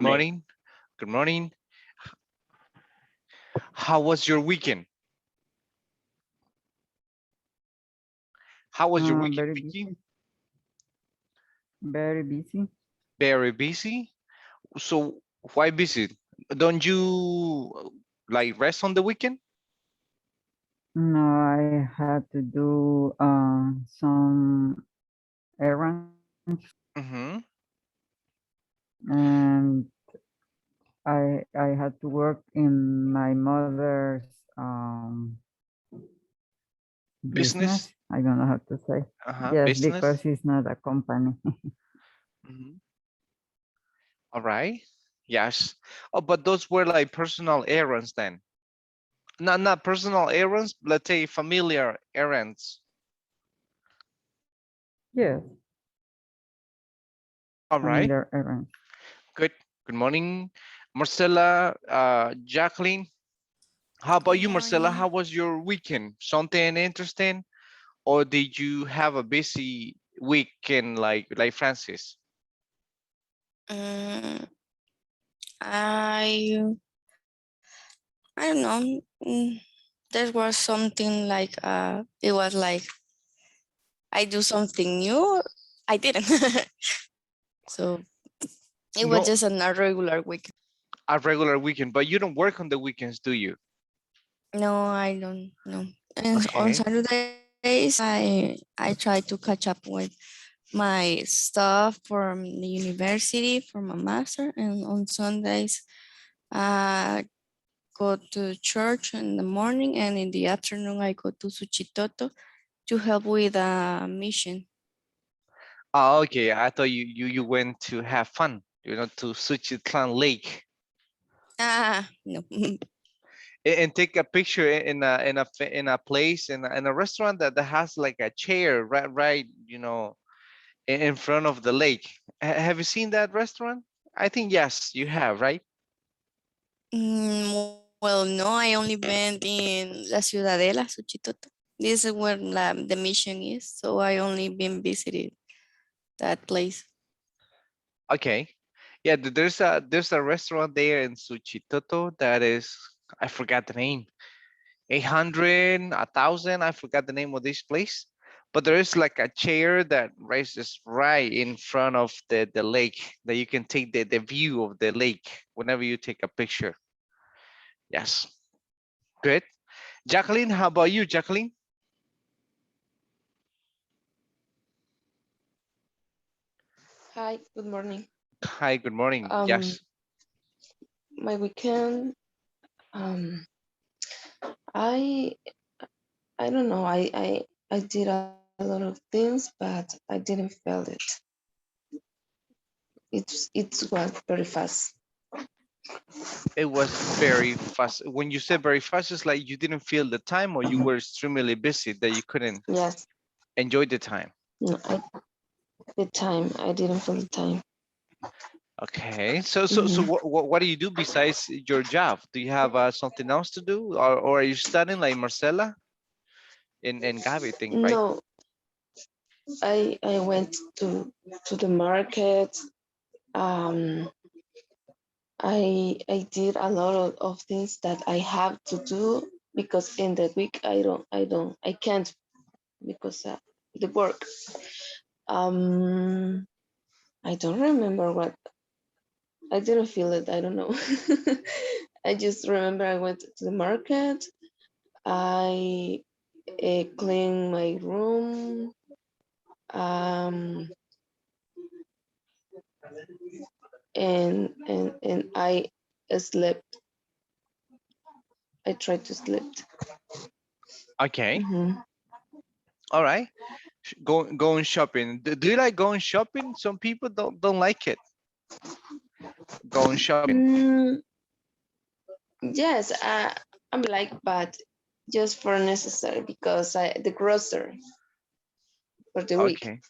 Morning. Good morning. How was your weekend? How was your weekend, Very Vicky? busy. Very busy. Very busy. So why busy? Don't you like rest on the weekend? No, I had to do some errands Mm-hmm. and I had to work in my mother's business. Business. I don't know how to say. Uh-huh. Yes, Business. because it's not a company. Mm-hmm. All right. Yes. Oh, but those were like personal errands then. Not personal errands, let's say familiar errands. Yes, All right. familiar errands. Good. Good morning, Marcela, Jacqueline. How about Good you, Marcela? How morning. was your weekend? Something interesting, or did you have a busy weekend like Francis? Mm, I I don't know. There was something like it was like I do something new. I didn't. So it was No, just an irregular week. a regular weekend, but you don't work on the weekends, do you? No, I don't know. And on Okay. Saturdays, I try to catch up with my stuff from the university for my master, and on Sundays, I go to church in the morning, and in the afternoon I go to Suchitoto to help with a mission. Oh, okay. I thought you went to have fun, to Suchitlan Lake No. and take a picture in a place in a restaurant that has like a chair right in front of the lake. Have you seen that restaurant? I think yes, you have, right? Well, no, I only been in La Ciudadela, Suchitoto. This is where the mission is, so I only been visited that place. Okay. Yeah, there's a restaurant there in Suchitoto that is, I forgot the name. 800, 1,000, I forgot the name of this place. But there is like a chair that raises right in front of the lake that you can take the view of the lake whenever you take a picture. Yes. Good. Jacqueline, how about you, Jacqueline? Hi, good morning. Hi, good morning. Um, Yes. my weekend, um, I I don't know. I did a lot of things, but I didn't feel it. It was very fast. It was very fast. When you said very fast, it's like you didn't feel the time or you were extremely busy that you couldn't Yes, enjoy the time. no, the time I didn't feel the time. Okay. So Mhm. what do you do besides your job? Do you have something else to do, or are you studying like Marcela and Gabi thing, right? No, I went to the market. Um, I did a lot of things that I have to do because in the week I can't because the work. Um, I don't remember what I didn't feel it. I don't know. I just remember I went to the market. I cleaned my room. Um, and I slept. I tried to sleep. Okay. Mhm. All right. Going shopping. Do you like going shopping? Some people don't like it. Going shopping. Mm, yes, I'm like, but just for necessary because the grocery for the week. Okay.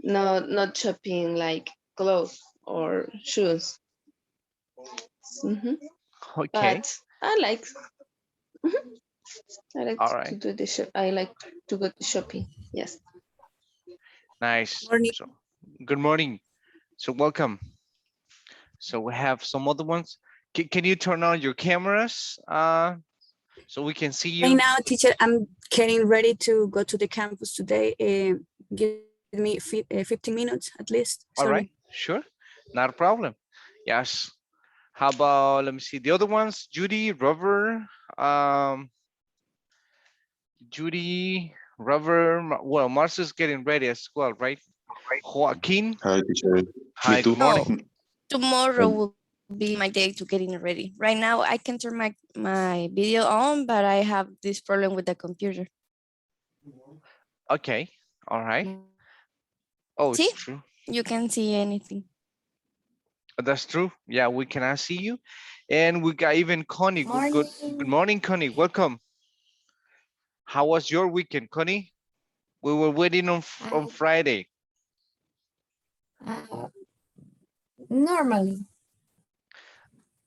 No, not shopping like clothes or shoes. Hmm. Okay. But mhm, I like All to right. do the shop. I like to go to shopping. Yes. Nice. Morning. So good morning. So welcome. So we have some other ones. Can you turn on your cameras so we can see Right you? now, teacher, I'm getting ready to go to the campus today. Give me 15 minutes at least. Sorry. All right, sure, not a problem. Yes. How about, let me see the other ones? Judy, Robert, um, Judy, Robert. Well, Marcia's getting ready as well, right? Joaquin, Hi, teacher. Me hi, too. good morning. No, tomorrow Um, will be my day to getting ready. Right now, I can turn my video on, but I have this problem with the computer. Okay, all right. Oh, See, it's true. you can see anything. That's true. Yeah, we cannot see you. And we got even Connie. Good morning, Connie. Welcome. How was your weekend, Connie? We were waiting on Friday. Uh, normally,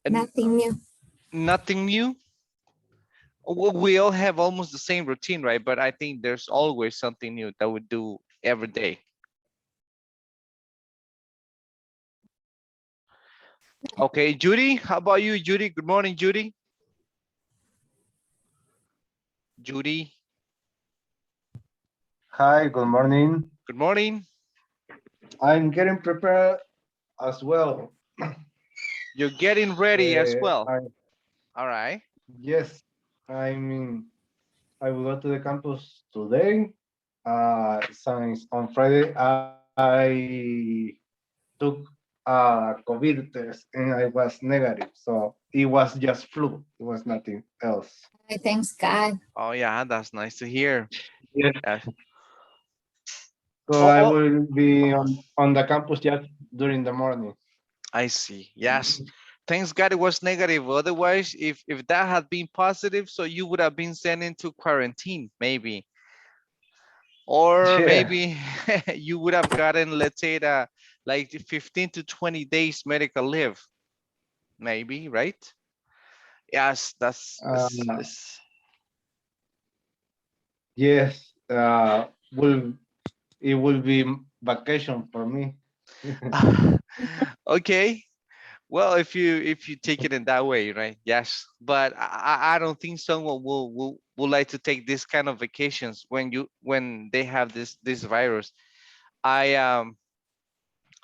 And nothing new. nothing new. We all have almost the same routine, right? But I think there's always something new that we do every day. Okay, Judy, how about you, Judy? Good morning, Judy. Judy, Hi, good morning. good morning. I'm getting prepared as well. You're getting ready as well. I, All right. yes, I mean, I will go to the campus today. Since on Friday, I took a COVID test and I was negative. So it was just flu. It was nothing else. Thanks God. Oh yeah, that's nice to hear. Yes. Yeah. So Oh, I oh, will be on the campus just during the morning. I see. Yes. Thanks God it was negative. Otherwise, if that had been positive, so you would have been sent into quarantine, maybe. Or Yeah. maybe you would have gotten, let's say, like the 15 to 20 days medical leave, maybe, right? Yes, Uh, yes. Will it will be vacation for me. okay. Well, if you take it in that way, right? Yes, but I don't think someone will like to take this kind of vacations when they have this virus. I um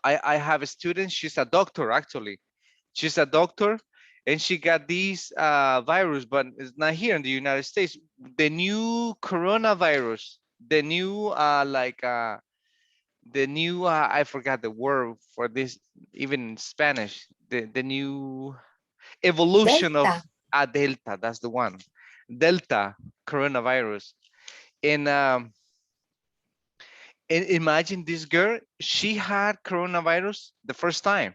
I have a student. She's a doctor actually. She's a doctor, and she got these virus, but it's not here in the United States. The new coronavirus, the new the new I forgot the word for this, even in Spanish. The new evolution of Delta. a Delta. That's the one. Delta coronavirus. And imagine this girl. She had coronavirus the first time,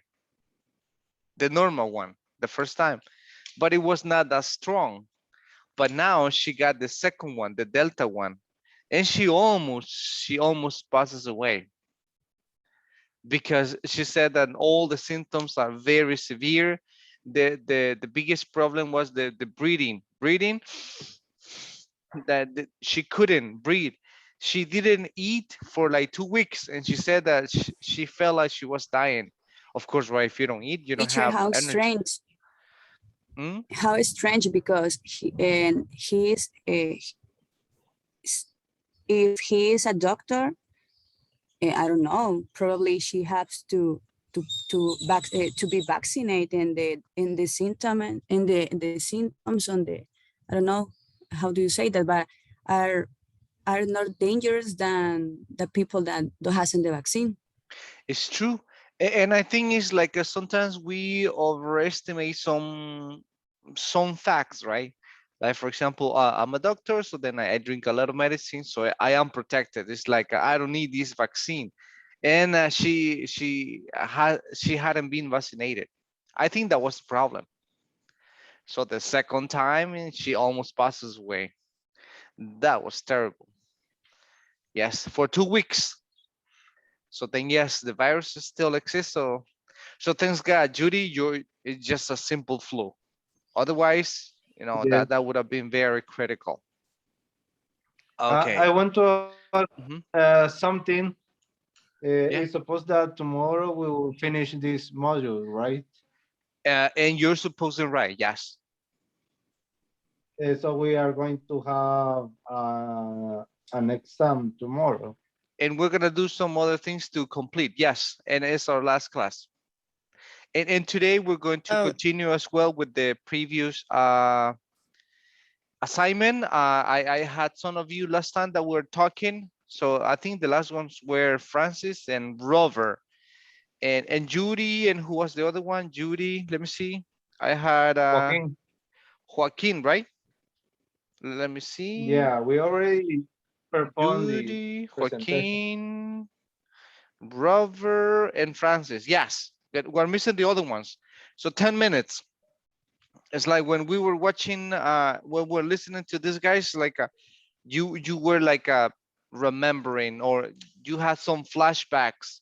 the normal one, the first time, but it was not that strong. But now she got the second one, the Delta one, and she almost passes away because she said that all the symptoms are very severe. The biggest problem was the breathing that she couldn't breathe. She didn't eat for like 2 weeks, and she said that she felt like she was dying. Of course, right? If you don't eat, you don't Teacher, have how energy. strange. Mm? How strange because if he is a doctor, I don't know. Probably she has to be vaccinated in the symptom in the symptoms on the, I don't know how do you say that, but are are not dangerous than the people that don't hasn't the vaccine. It's true. And I think it's like sometimes we overestimate some facts, right? Like for example, I'm a doctor, so then I drink a lot of medicine, so I am protected. It's like I don't need this vaccine, and she hadn't been vaccinated. I think that was the problem. So the second time, she almost passes away. That was terrible. Yes, for 2 weeks. So then, yes, the virus still exists. So thanks God, Judy, it's just a simple flu. Otherwise, Yes. that would have been very critical. I Okay. want to ask Mhm. something. Yeah. It's supposed that tomorrow we will finish this module, right? And you're supposed to write, yes. So we are going to have an exam tomorrow. And we're gonna do some other things to complete, yes. And it's our last class. And today we're going to Oh, continue as well with the previous assignment. I had some of you last time that were talking. So I think the last ones were Francis and Rover. And Judy, and who was the other one? Judy, let me see. I had Joaquin, Joaquin, right? Let me see. yeah, we already performed the Judy, presentation. Joaquin, Rover, and Francis. Yes, we're missing the other ones. So 10 minutes. It's like when we were watching, when we're listening to these guys, like you were like remembering, or you had some flashbacks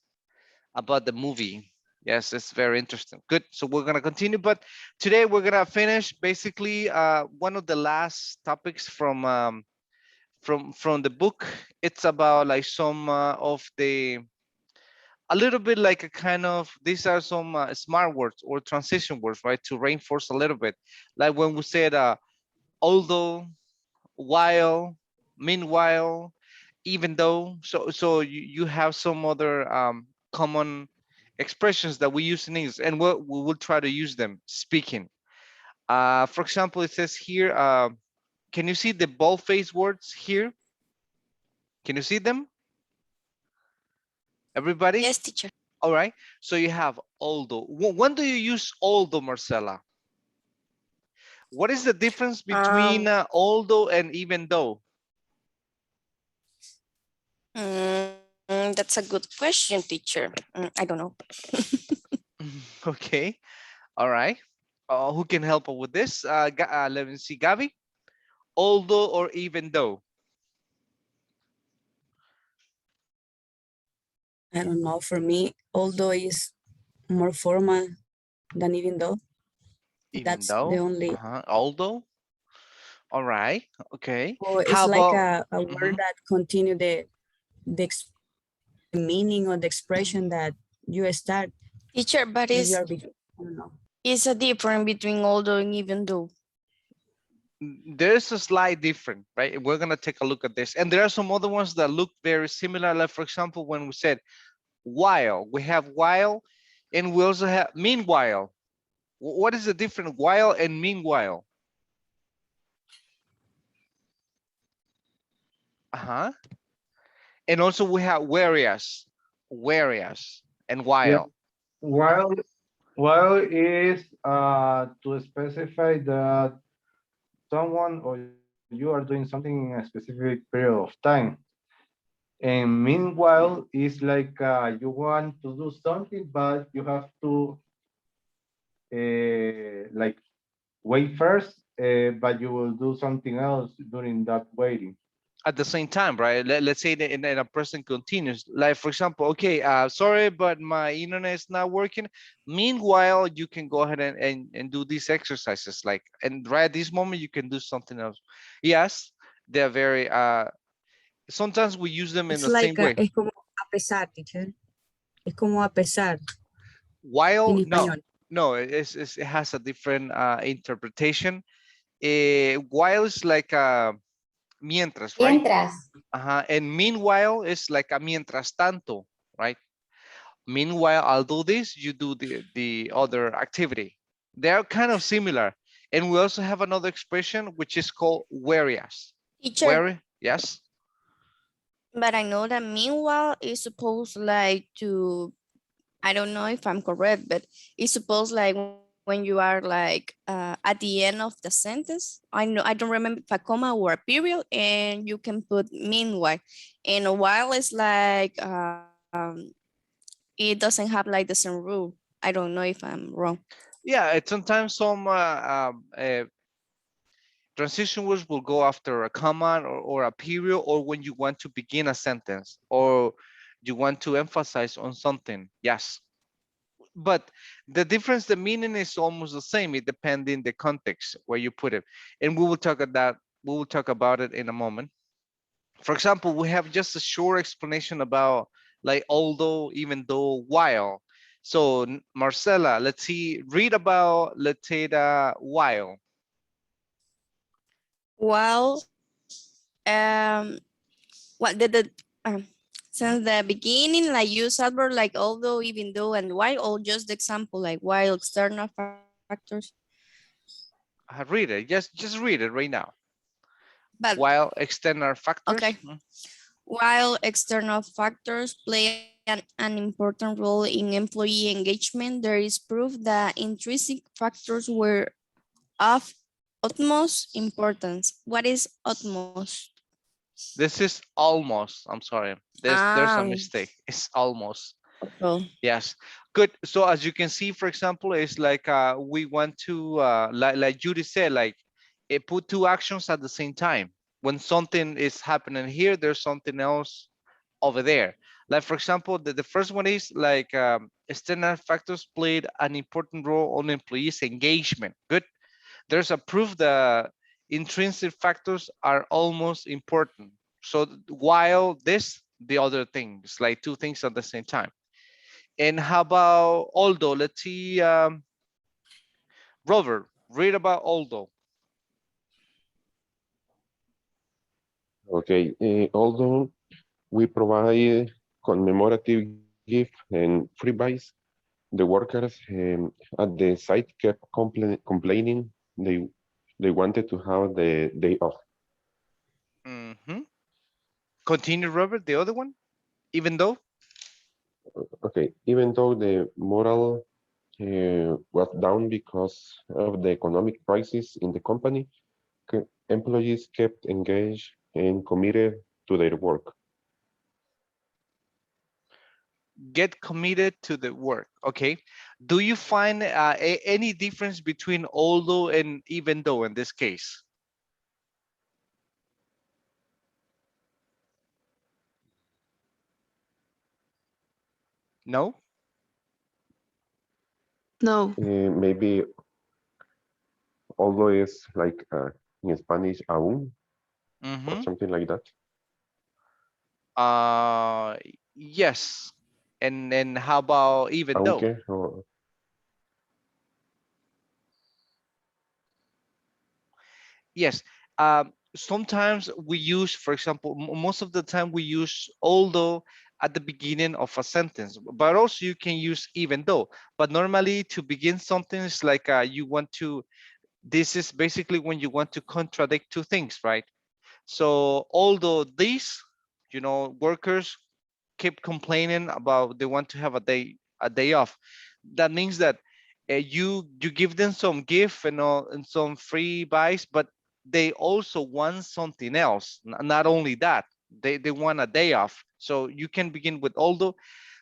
about the movie. Yes, it's very interesting. Good. So we're gonna continue, but today we're gonna finish basically one of the last topics from the book. It's about like some of the a little bit like a kind of, these are some smart words or transition words, right? To reinforce a little bit, like when we said although, while, meanwhile, even though. So you have some other common expressions that we use in English, and we will try to use them speaking. For example, it says here, can you see the bold face words here? Can you see them, everybody? yes, teacher. All right. So you have although. When do you use although, Marcela? What is the difference between Um, although and even though? that's a good question, teacher. I don't know. Okay. All right. Who can help with this? Let me see, Gabi. Although or even though? I don't know. For me, although is more formal than even though. Even That's the though. only. Although. All right. Okay. Or it's How like about? a word that continue the, the meaning or the expression that you start Teacher, but when you are. I don't know. is a difference between although and even though. There's a slight different, right? We're gonna take a look at this, and there are some other ones that look very similar. Like for example, when we said while, we have while, and we also have meanwhile. What is the difference while and meanwhile? Uh-huh. And also we have whereas, and Yeah. while. While while is to specify that someone or you are doing something in a specific period of time. And meanwhile, is like you want to do something, but you have to like wait first, but you will do something else during that waiting. At the same time, right? Let's say that and a person continues, like for example, okay, sorry, but my internet is not working. Meanwhile, you can go ahead and do these exercises, like, and right at this moment you can do something else. Yes, they're very sometimes we use them in It's the same like way. es como a pesar, teacher. Es como a pesar en While, no, español. no, it has a different interpretation. While is like mientras, right? Mientras. And meanwhile is like a mientras tanto, right? Meanwhile, I'll do this, you do the other activity. They're kind of similar. And we also have another expression which is called whereas. Teacher, Where, yes, but I know that meanwhile is supposed like to, I don't know if I'm correct, but it's supposed like when you are like at the end of the sentence. I don't remember if a comma or a period, and you can put meanwhile. And a while is like it doesn't have like the same rule. I don't know if I'm wrong. yeah, it's sometimes some transition words will go after a comma or a period, or when you want to begin a sentence or you want to emphasize on something. Yes, but the difference, the meaning is almost the same. It depends in the context where you put it, and we will talk about it in a moment. For example, we have just a short explanation about like although, even though, while. So Marcela, let's see, read about, let's say, the while. While what um, since the beginning, like use adverb like although, even though, and why, or just the example like while external factors. Read it, just read it right now. But While external okay, factors. while external factors play an important role in employee engagement, there is proof that intrinsic factors were of utmost importance. What is utmost? This is almost, I'm sorry, there's a mistake. It's almost. Okay. Yes, good. So as you can see, for example, it's like we want to, like Judy said, like put two actions at the same time. When something is happening here, there's something else over there. Like for example, the first one is like external factors played an important role on employees' engagement. Good. There's a proof that intrinsic factors are almost important. So while this, the other things, like two things at the same time. And how about Aldo? Let's see, Robert, read about Aldo. Okay, although we provide commemorative gift and free buys, the workers at the site kept complaining they wanted to have the day off. Hmm. Continue, Robert, the other one, even though. Okay, even though the morale was down because of the economic crisis in the company, employees kept engaged and committed to their work. Get committed to the work. Okay. Do you find any difference between although and even though in this case? No. No. Maybe although it's like in Spanish aún or Mm-hmm. something like that. uh yes. And how about even though? Aunque or Yes. Sometimes we use, for example, most of the time we use although at the beginning of a sentence, but also you can use even though. But normally to begin something is like you want to, this is basically when you want to contradict two things, right? So although these, workers keep complaining about they want to have a day off, that means that you give them some gift and all and some free buys, but they also want something else. Not only that, they want a day off. So you can begin with although,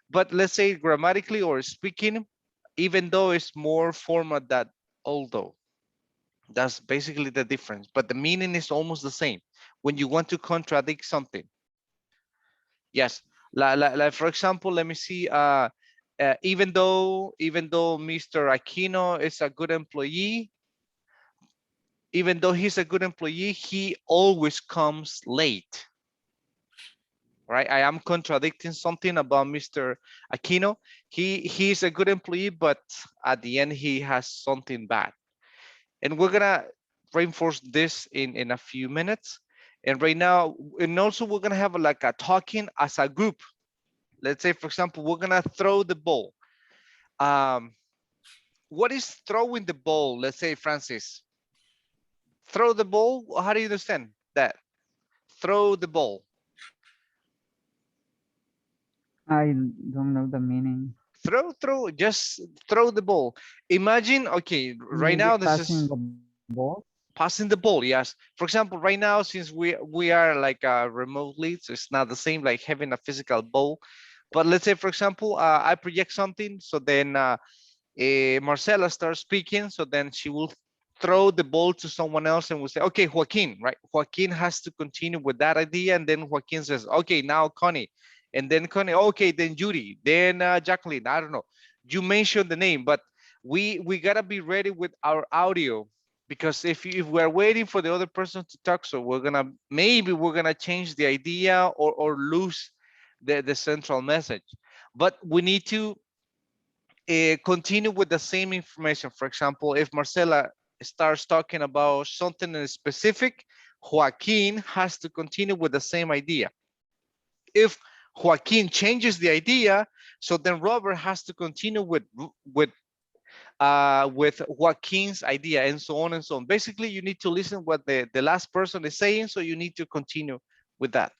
but let's say grammatically or speaking, even though it's more formal than although. That's basically the difference, but the meaning is almost the same when you want to contradict something. Yes, like for example, let me see. Even though Mr. Aquino is a good employee, even though he's a good employee, he always comes late. Right? I am contradicting something about Mr. Aquino. He's a good employee, but at the end he has something bad. And we're gonna reinforce this in a few minutes. And right now, and also we're gonna have like a talking as a group. Let's say, for example, we're gonna throw the ball. Um, what is throwing the ball? Let's say, Francis, throw the ball. How do you understand that? Throw the ball. I don't know the meaning. Throw, just throw the ball. Imagine, okay, right Maybe now this passing is the ball. passing the ball. Yes. For example, right now, since we are like remotely, so it's not the same like having a physical ball. But let's say, for example, I project something, so then Marcela starts speaking, so then she will throw the ball to someone else and will say, okay, Joaquin, right? Joaquin has to continue with that idea. And then Joaquin says, okay, now Connie. And then Connie, okay, then Judy, then Jacqueline, I don't know. You mentioned the name, but we gotta be ready with our audio, because if we're waiting for the other person to talk, so maybe we're gonna change the idea or lose the central message. But we need to continue with the same information. For example, if Marcela starts talking about something in specific, Joaquin has to continue with the same idea. If Joaquin changes the idea, so then Robert has to continue with Joaquin's idea, and so on and so on. Basically, you need to listen what the last person is saying, so you need to continue with that.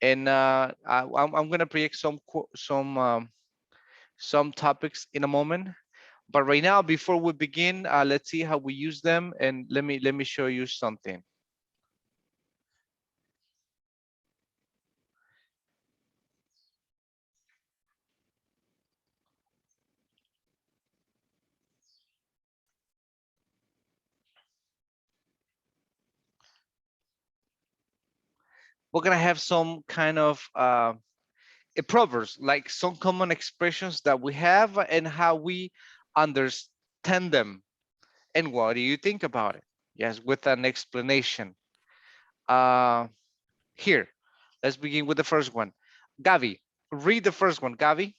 And I'm gonna project some topics in a moment. But right now, before we begin, let's see how we use them, and let me show you something. We're gonna have some kind of proverbs, like some common expressions that we have and how we understand them. And what do you think about it? Yes, with an explanation. Uh, Here, let's begin with the first one. Gavi, read the first one, Gavi.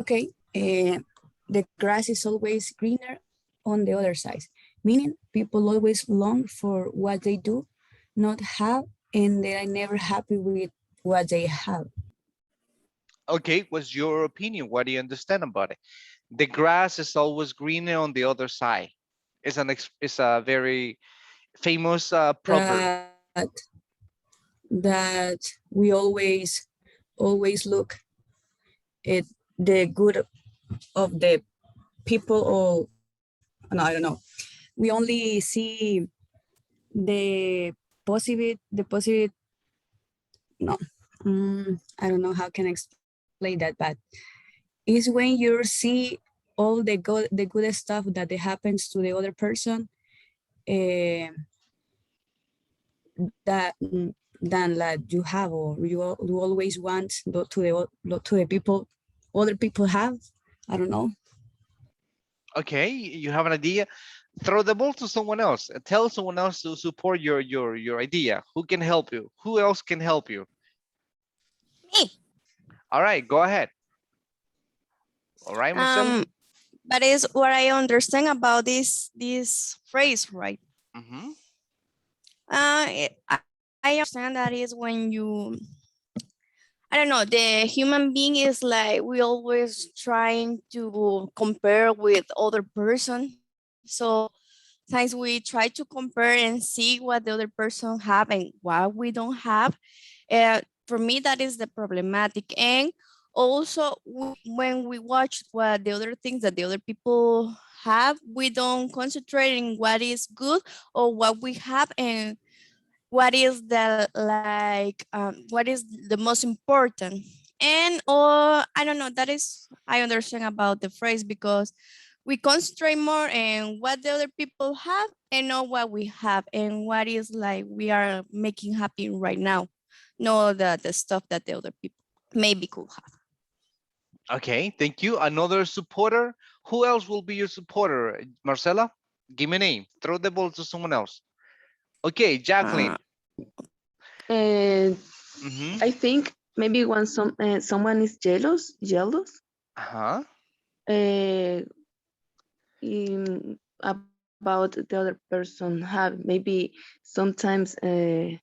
Okay, the grass is always greener on the other side, meaning people always long for what they do not have, and they are never happy with what they have. Okay, what's your opinion? What do you understand about it? The grass is always greener on the other side. It's a very famous proverb. That we always look at the good of the people, or no, I don't know. We only see the positive, no, I don't know how can I explain that, but is when you see all the good stuff that happens to the other person, uh, that than like you have, or you always want to the people other people have. I don't know. Okay, you have an idea. Throw the ball to someone else. Tell someone else to support your idea. Who can help you? Who else can help you? Me. All right, go ahead. All right, Marcelo. But is what I understand about this phrase, right? Mm-hmm. I understand that is when you, I don't know, the human being is like we always trying to compare with other person. So sometimes we try to compare and see what the other person have and what we don't have. For me, that is the problematic. And also, when we watch what the other things that the other people have, we don't concentrate in what is good or what we have, and what is the like what is the most important. And or I don't know, that is I understand about the phrase, because we concentrate more in what the other people have and not what we have and what is like we are making happy right now, no the stuff that the other people maybe could have. Okay, thank you. Another supporter. Who else will be your supporter? Marcela, give me a name. Throw the ball to someone else. Okay, Jacqueline. uh, And Mm-hmm. I think maybe when someone is jealous, Uh-huh. uh, about the other person have maybe sometimes the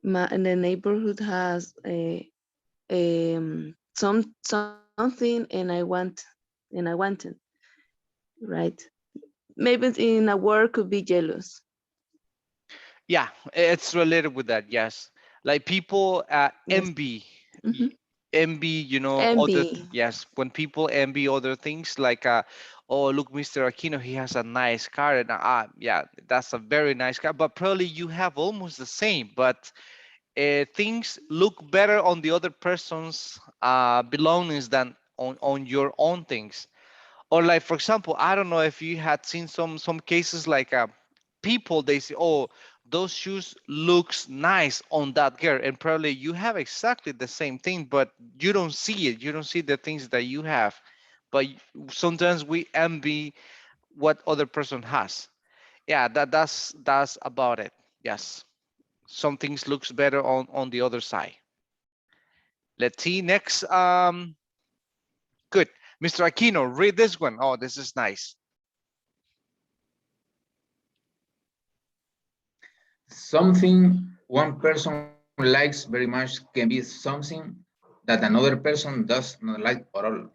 neighborhood has something and I want it, right? Maybe in a work could be jealous. Yeah, it's related with that. Yes, like people Yes. y- Hmm. envy. Envy. Yes, when people envy other things, like oh, look, Mr. Aquino, he has a nice car, and yeah, that's a very nice car. But probably you have almost the same, but things look better on the other person's belongings than on your own things. Or like, for example, I don't know if you had seen some cases like people, they say, oh, those shoes looks nice on that girl, and probably you have exactly the same thing, but you don't see it. You don't see the things that you have. But sometimes we envy what other person has. Yeah, that's about it. Yes, some things looks better on the other side. Let's see next. Good. Mr. Aquino, read this one. Oh, this is nice. Something one person likes very much can be something that another person does not like at all.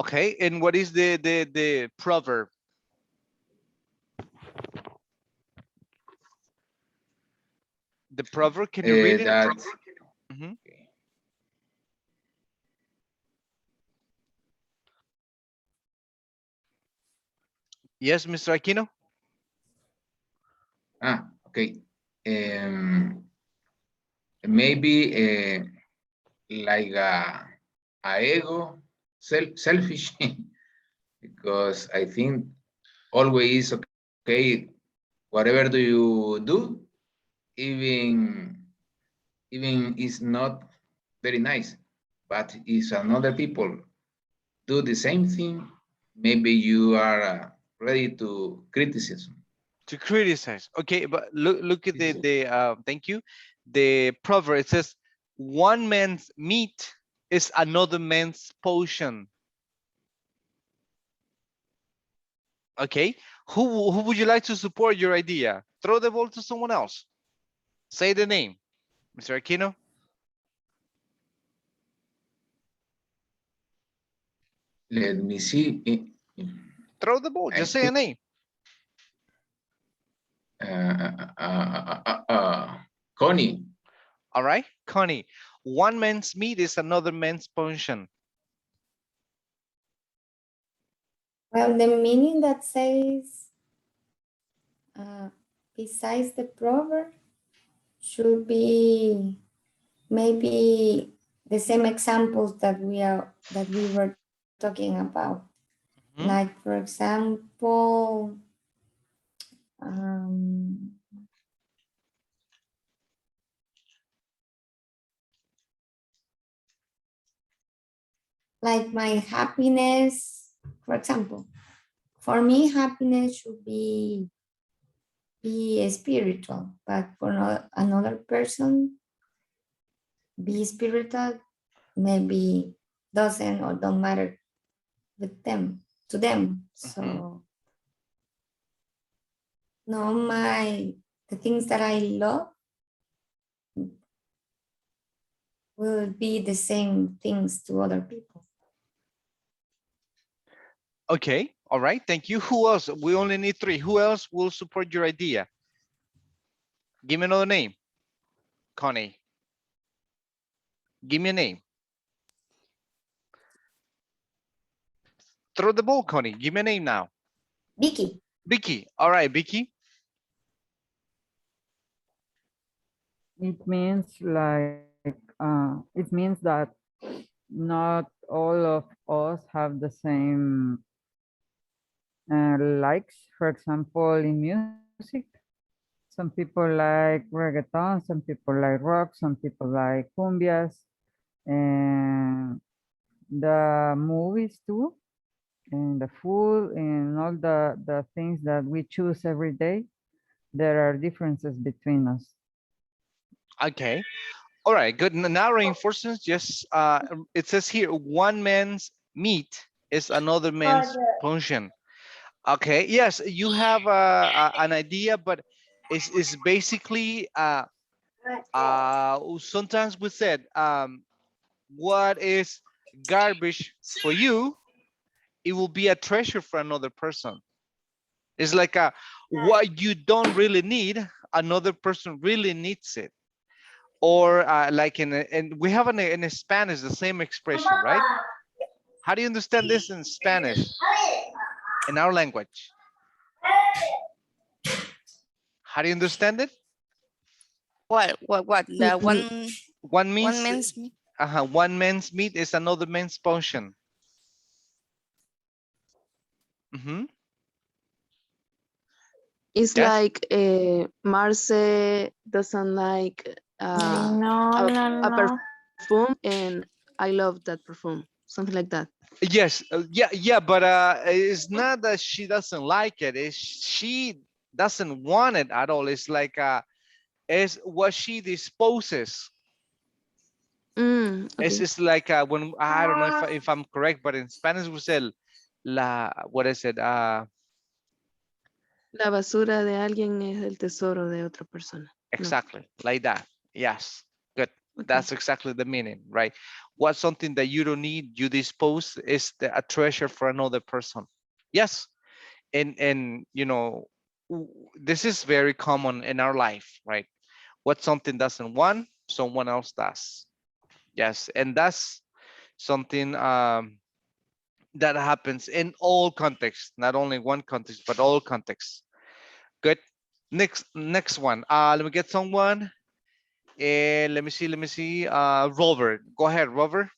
Okay, and what is the proverb? The proverb, can you read it? That Mhm. Yes, Mr. Aquino? okay. Maybe like a ego, selfish, because I think always okay. Whatever do you do, even even is not very nice, but if another people do the same thing, maybe you are ready to criticism. To criticize. Okay, but look at the thank you. The proverb, it says one man's meat is another man's potion. Okay, who would you like to support your idea? Throw the ball to someone else. Say the name. Mr. Aquino. Let me see. Throw the ball, I just say a think name. Connie. All right, Connie. One man's meat is another man's potion. Well, the meaning that says besides the proverb should be maybe the same examples that we were talking about. Mhm. Like for example, um, like my happiness, for example, for me, happiness should be spiritual, but for another person, be spiritual maybe doesn't or don't matter with them to them. Mhm. So no, the things that I love will be the same things to other people. Okay, all right, thank you. Who else? We only need three. Who else will support your idea? Give me another name. Connie. Give me a name. Throw the ball, Connie. Give me a name now. Vicky. Vicky. All right, Vicky. It means it means that not all of us have the same likes. For example, in music, some people like reggaeton, some people like rock, some people like cumbias, and the movies too, and the food, and all the things that we choose every day. There are differences between us. Okay. All right, good. Now reinforcements, just it says here, one man's meat is another man's potion. Okay, yes, you have an idea, but it's basically sometimes we said what is garbage for you, it will be a treasure for another person. It's like what you don't really need, another person really needs it. Or like and we have in Spanish the same expression, right? How do you understand this in Spanish, in our language? How do you understand it? What? The One one means man's meat. one man's meat is another man's potion. Mm-hmm. It's Yes. like Marce doesn't like No, no, a no. perfume and I love that perfume. Something like that. Yes, yeah, but it's not that she doesn't like it. It's she doesn't want it at all. It's like it's what she disposes. It's Okay. just like when I don't know if I'm correct, but in Spanish we say la what is it? La basura de alguien es el tesoro de otra persona. No. Exactly like that. Yes, good. Okay. That's exactly the meaning, right? What's something that you don't need, you dispose is a treasure for another person. Yes, and this is very common in our life, right? What something doesn't want, someone else does. Yes, and that's something that happens in all contexts, not only one context, but all contexts. Good. Next one. Let me get someone. Let me see. Let me see. Robert, go ahead, Robert.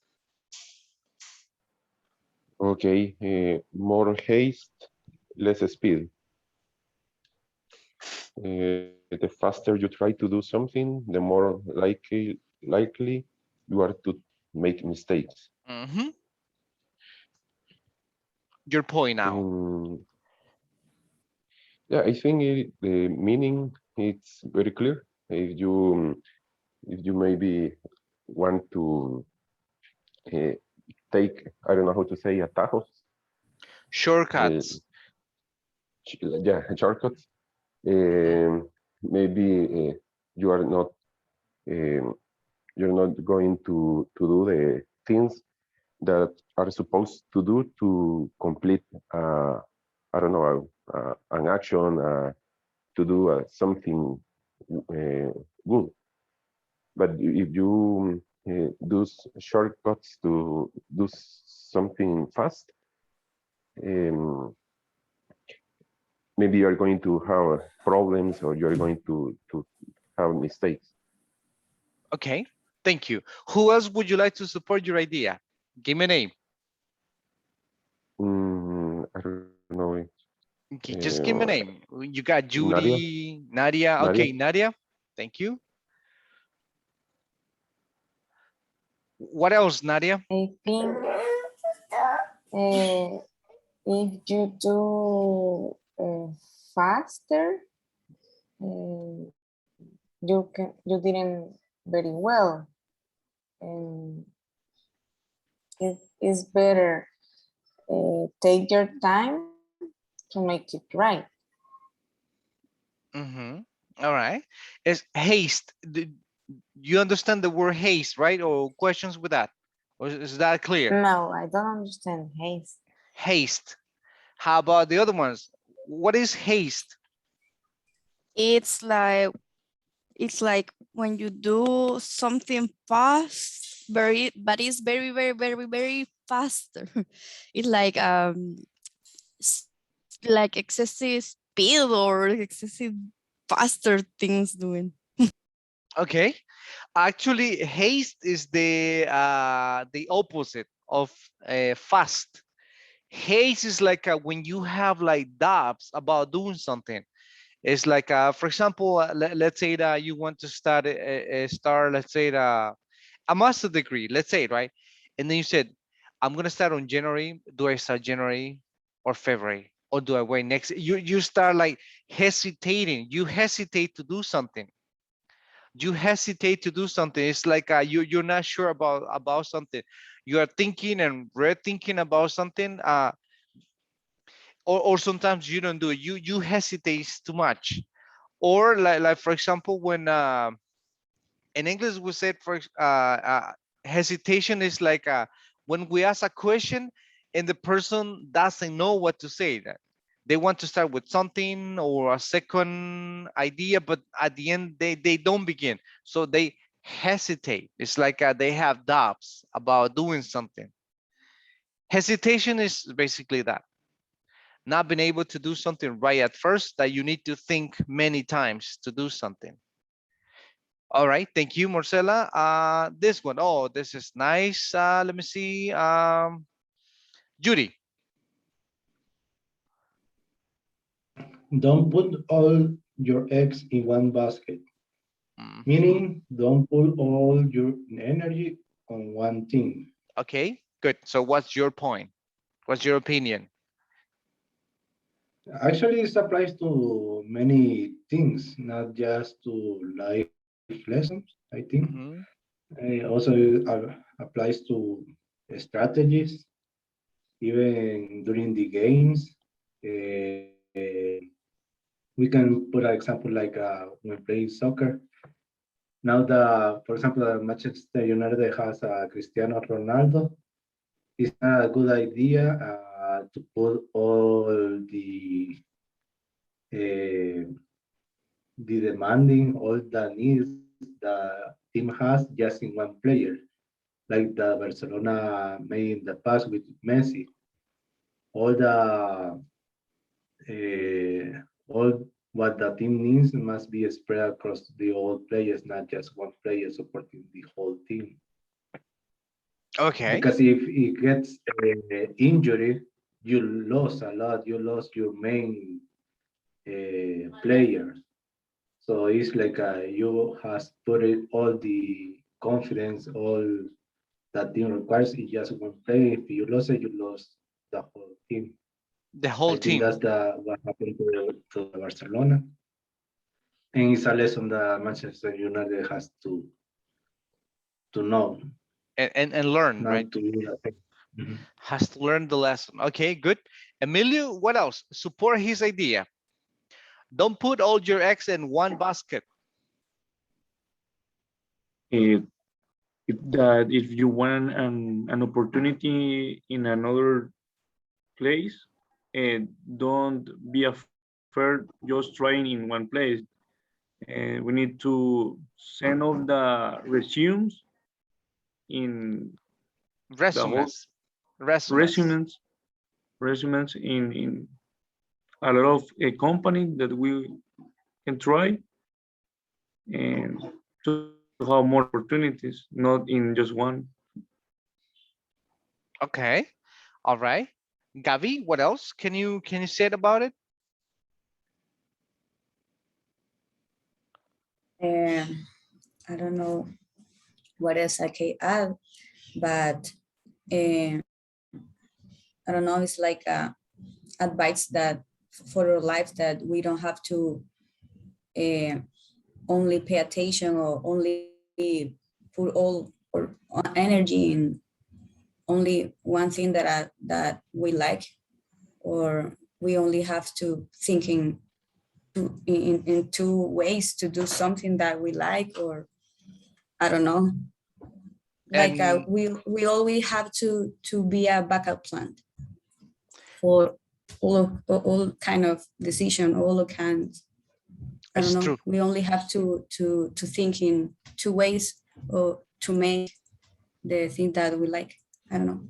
Okay, more haste, less speed. The faster you try to do something, the more likely you are to make mistakes. Hmm. Your point now. Yeah, I think the meaning it's very clear. If you maybe want to uh, take, I don't know how to say, atajos, uh, Shortcuts. yeah, shortcuts. Hmm. Maybe you are not um, you're not going to do the things that are supposed to do to complete I don't know an action to do something good. But if you do shortcuts to do something fast, um, maybe you're going to have problems or you're going to have mistakes. Okay. Thank you. Who else would you like to support your idea? Give me a name. I don't know. Okay, just give me a name. You got Nadia, Judy, Nadia. Nadia. Okay, Nadia. Thank you. What else, Nadia? I think if you do faster, you didn't very well, and it is better take your time to make it right. Mm-hmm. All right. Is haste. You understand the word haste, right? Or questions with that? Or is that clear? No, I don't understand haste. Haste. How about the other ones? What is haste? It's like when you do something fast, but it's very faster. It's like like excessive speed or excessive faster things doing. Okay. Actually, haste is the opposite of fast. Haste is like when you have like doubts about doing something. It's like, for example, let's say that you want to start, let's say, a master degree, let's say, right? And then you said, I'm going to start on January. Do I start January or February? Or do I wait next? You start like hesitating. You hesitate to do something. You hesitate to do something. It's like you're not sure about something. You are thinking and rethinking about something, or sometimes you don't do it. You hesitate too much. Or like for example, when in English we said hesitation is like when we ask a question and the person doesn't know what to say. That they want to start with something or a second idea, but at the end they don't begin. So they hesitate. It's like they have doubts about doing something. Hesitation is basically that. Not being able to do something right at first, that you need to think many times to do something. All right, thank you, Marcela. This one, oh, this is nice. Let me see. Judy. Don't put all your eggs in one basket, Mhm. meaning don't put all your energy on one thing. Okay, good. So what's your point? What's your opinion? Actually, this applies to many things, not just to life lessons, I think. Mhm. Also applies to strategies, even during the games. We can put an example like when playing soccer. Now, for example, Manchester United has Cristiano Ronaldo. It's not a good idea to put all uh, the demanding, all the needs the team has just in one player, like the Barcelona made in the past with Messi. All all what the team needs must be spread across the all players, not just one player supporting the whole team. Okay. Because if it gets injury, you lost a lot. You lost your main players. So it's like you has put it all the confidence, all that team requires in just one player. If you lose it, you lost the whole team. The whole I think team. that's the what happened to Barcelona, and it's a lesson that Manchester United has to know, And learn, right? not to do that. Mhm. Has to learn the lesson. Okay, good. Emilio, what else? Support his idea. Don't put all your eggs in one basket. It, that if you want an opportunity in another place, and don't be afraid just trying in one place. And we need to send off the resumes in the whole Resumes. Resumes. resumes resumes in a lot of a company that we can try and to have more opportunities, not in just one. Okay. All right. Gavi, what else can you say about it? Um, I don't know what else I can add, but I don't know. It's like advice that for our lives that we don't have to uh, only pay attention or only put all or energy in only one thing that we like, or we only have to think in two ways to do something that we like, or I don't know. Like And we always have to be a backup plan for all kind of decision, all of kinds. I don't it's know. true. We only have to think in two ways or to make the thing that we like. I don't know.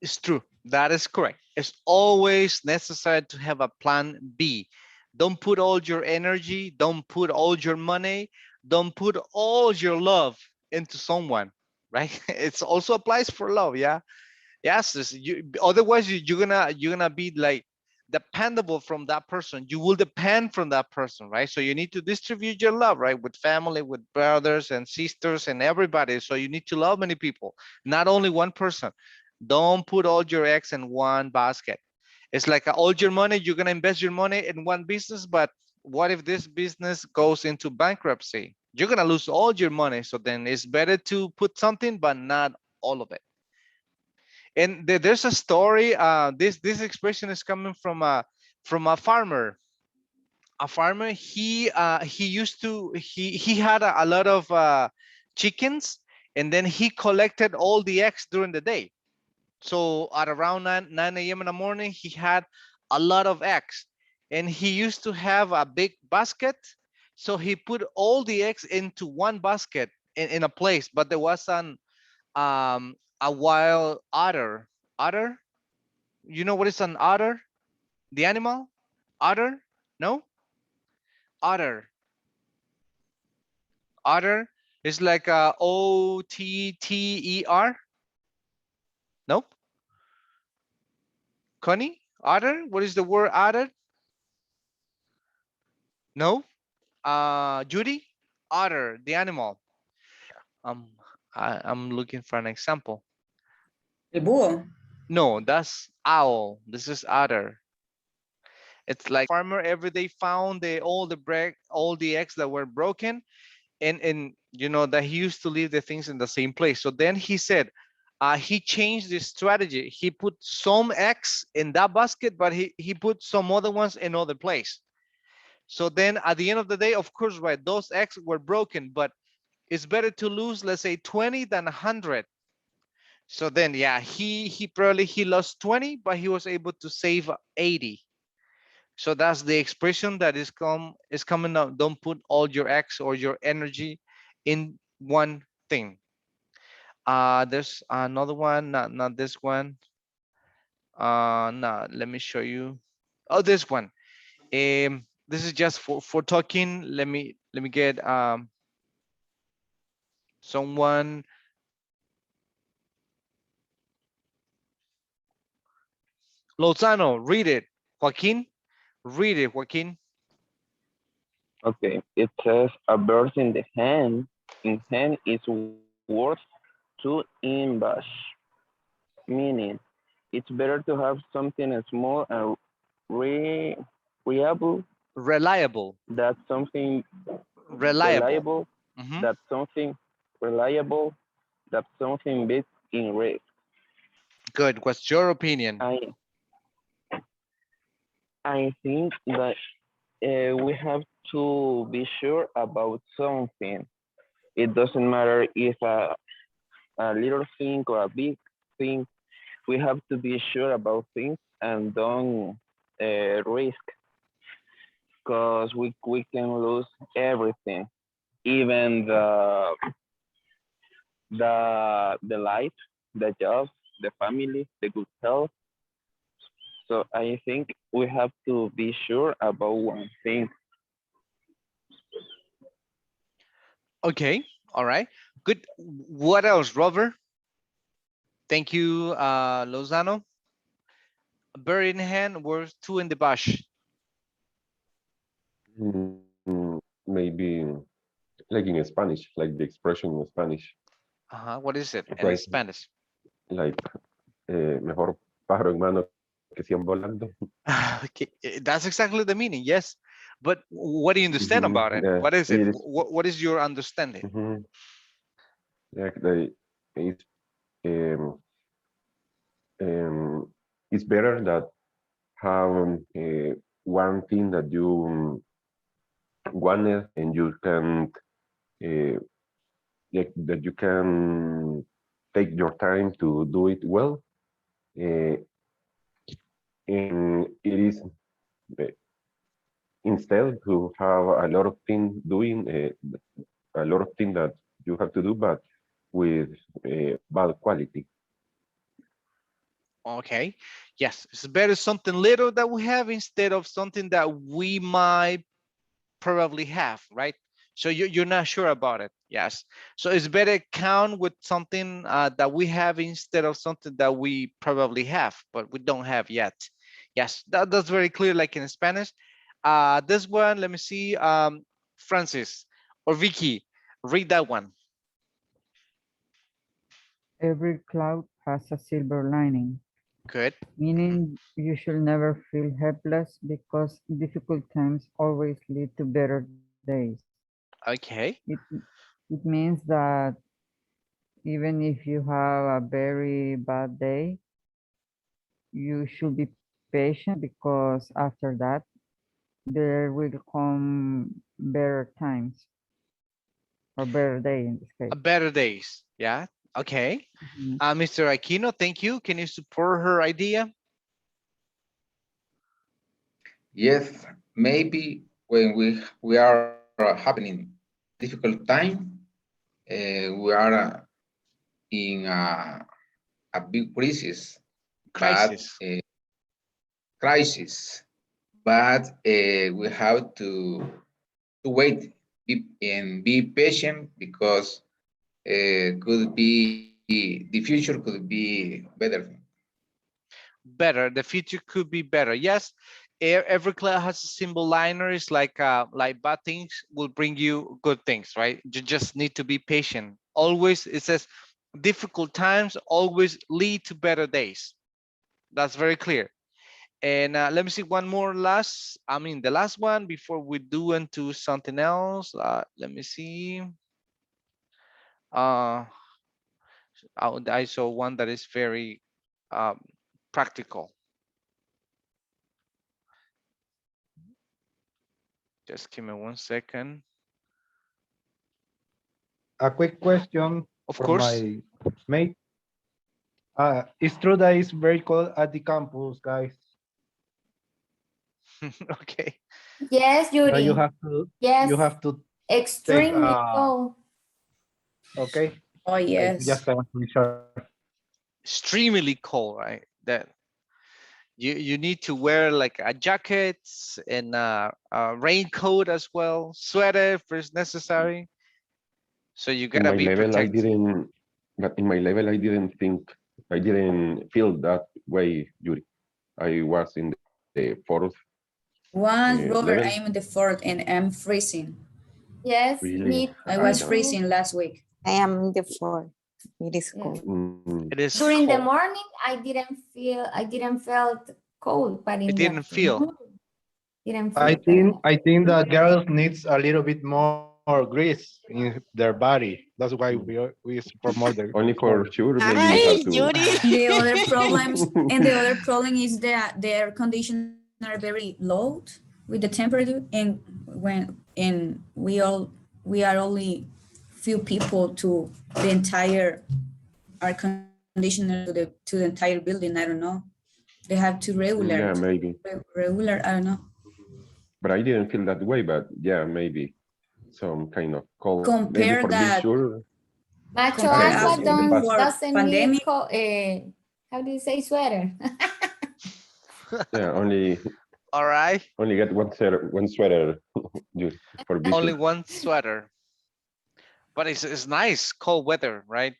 It's true. That is correct. It's always necessary to have a plan B. Don't put all your energy, don't put all your money, don't put all your love into someone, right? It also applies for love, yeah. Yes, otherwise you're gonna be like dependable from that person. You will depend from that person, right? So you need to distribute your love, right, with family, with brothers and sisters and everybody. So you need to love many people, not only one person. Don't put all your eggs in one basket. It's like all your money, you're gonna invest your money in one business, but what if this business goes into bankruptcy? You're gonna lose all your money. So then it's better to put something, but not all of it. And there's a story. This expression is coming from a farmer. A farmer. He used to he had a lot of chickens, and then he collected all the eggs during the day. So at around 9 a.m. in the morning, he had a lot of eggs, and he used to have a big basket. So he put all the eggs into one basket in a place, but there was a wild otter. Otter? You know what is an otter? The animal? Otter? No? Otter. Otter is like Otter. Nope. Connie? Otter? What is the word otter? No? Judy? Otter, the animal. Um, I'm looking for an example. El búho. No, that's owl. This is otter. It's like farmer every day found all the eggs that were broken, and you know that he used to leave the things in the same place. So then he said, he changed the strategy. He put some eggs in that basket, but he put some other ones in other place. So then at the end of the day, of course, right, those eggs were broken, but it's better to lose, let's say, 20 than 100. So then, yeah, he probably he lost 20, but he was able to save 80. So that's the expression that is coming out. Don't put all your eggs or your energy in one thing. There's another one, not this one. No, let me show you. Oh, this one. This is just for talking. Let me get someone. Lozano, read it. Joaquin, read it, Joaquin. Okay, it says a bird in hand is worth two in bush, meaning it's better to have something small and re reliable Reliable, that something reliable. reliable Mhm. that something reliable that something big in risk. Good. What's your opinion? I think that we have to be sure about something. It doesn't matter if a little thing or a big thing. We have to be sure about things and don't risk because we can lose everything, even the life, the job, the family, the good health. So I think we have to be sure about one thing. Okay. All right. Good. What else, Robert? Thank you, Lozano. A bird in hand worth two in the bush. Maybe like in Spanish, like the expression in Spanish, What is it in right? Spanish? Like mejor pájaro en mano que 100 volando. Okay, that's exactly the meaning. Yes, but what do you understand about it? Yeah, What is it it? is. What is your understanding? Yeah, it's um, it's better that have one thing that you wanted and you can uh, like that you can take your time to do it well. Uh, and it is uh, instead to have a lot of things doing a lot of things that you have to do, but with bad quality. Okay. Yes, it's better something little that we have instead of something that we might probably have, right? So you're not sure about it. Yes. So it's better count with something that we have instead of something that we probably have, but we don't have yet. Yes, that's very clear, like in Spanish. This one, let me see. Francis or Vicky, read that one. Every cloud has a silver lining, Good. meaning you should never feel helpless because difficult times always lead to better days. Okay. It means that even if you have a very bad day, you should be patient because after that, there will come better times or better day in this case. Better days. Yeah. Okay. Mhm. Mr. Aquino, thank you. Can you support her idea? Yes, maybe when we are having difficult time, we are in a big Crisis. crisis, but we have to wait and be patient because could be the future could be better. Better. The future could be better. Yes. Every cloud has a symbol liner. It's like bad things will bring you good things, right? You just need to be patient. Always, it says, difficult times always lead to better days. That's very clear. And let me see one more the last one before we do into something else. Let me see. I saw one that is very practical. Just give me 1 second. A quick question Of from course. my mate. It's true that it's very cold at the campus, guys. Okay. Yes, That you Yuri. have to Yes, take extremely cold. okay. Oh, yes. Just I want to be sure. Extremely cold, right? That you need to wear like a jacket and a raincoat as well, sweater if it's necessary. So you In gotta my be level, I protected. didn't, but in my level, I didn't feel that way, Yuri. I was in the fourth One, level. Robert, I am in the fourth and I'm freezing. Yes, Really, me, I I was me don't. too. freezing last week. I am the fourth. It is Yeah. cold. It is During the cold. morning, I didn't felt cold, but It in the didn't feel. afternoon, didn't feel I think the girls needs a little bit more grease in their body. That's why we support Only more. for sure, maybe you Hi, have to. Yuri. The other problem is that the air conditioner are very low with the temperature, and we are only few people to the entire air conditioner to the entire building. I don't know. They have to Yeah, maybe. regular. I don't know. But I didn't feel that way. But yeah, maybe some kind of cold. Maybe Compare for be that. sure. Macho Compare I Agua in the after past. for doesn't need pandemic. how do you say sweater? Yeah, All right. only get one sweater, Yuri, for be Only sure. one sweater. But it's nice cold weather, right?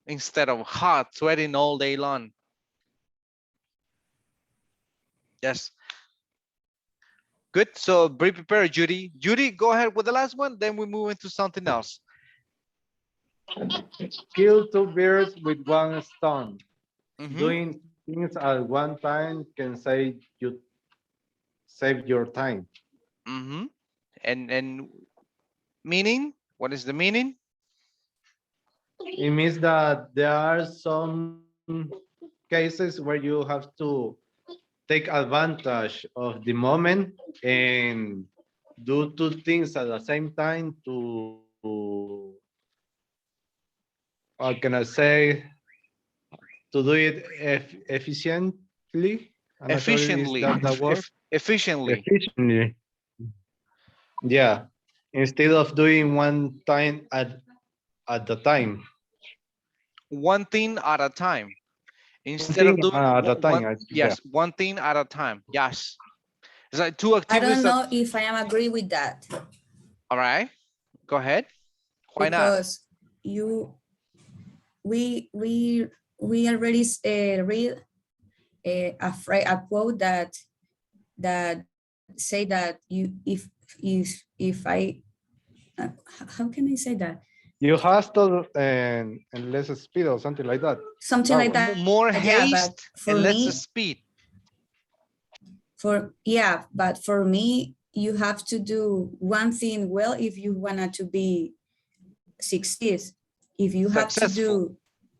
Instead of hot, sweating all day long. Yes. Good. So be prepared, Judy. Judy, go ahead with the last one. Then we move into something else. Kill two birds with one stone. Mhm. Doing things at one time can save your time. Mm-hmm. And meaning? What is the meaning? It means that there are some cases where you have to take advantage of the moment and do two things at the same time to, how can I say, to do it efficiently. I'm not sure is Efficiently. that the word. Efficiently. Efficiently. Yeah. Instead of doing one time at the time. One thing at a time. One Instead of thing doing at a time. Yeah. yes, one thing at a time. Yes. It's like two I activities don't that, know if I am agree with that all right. Go ahead. Why not? because you we already read a quote that say that if I how can I say that You hustle and less speed or something like that. something That like one. that, More yeah, but haste for and less me speed. but for me you have to do one thing well if you wanted to be succeed. If you have to Successful. do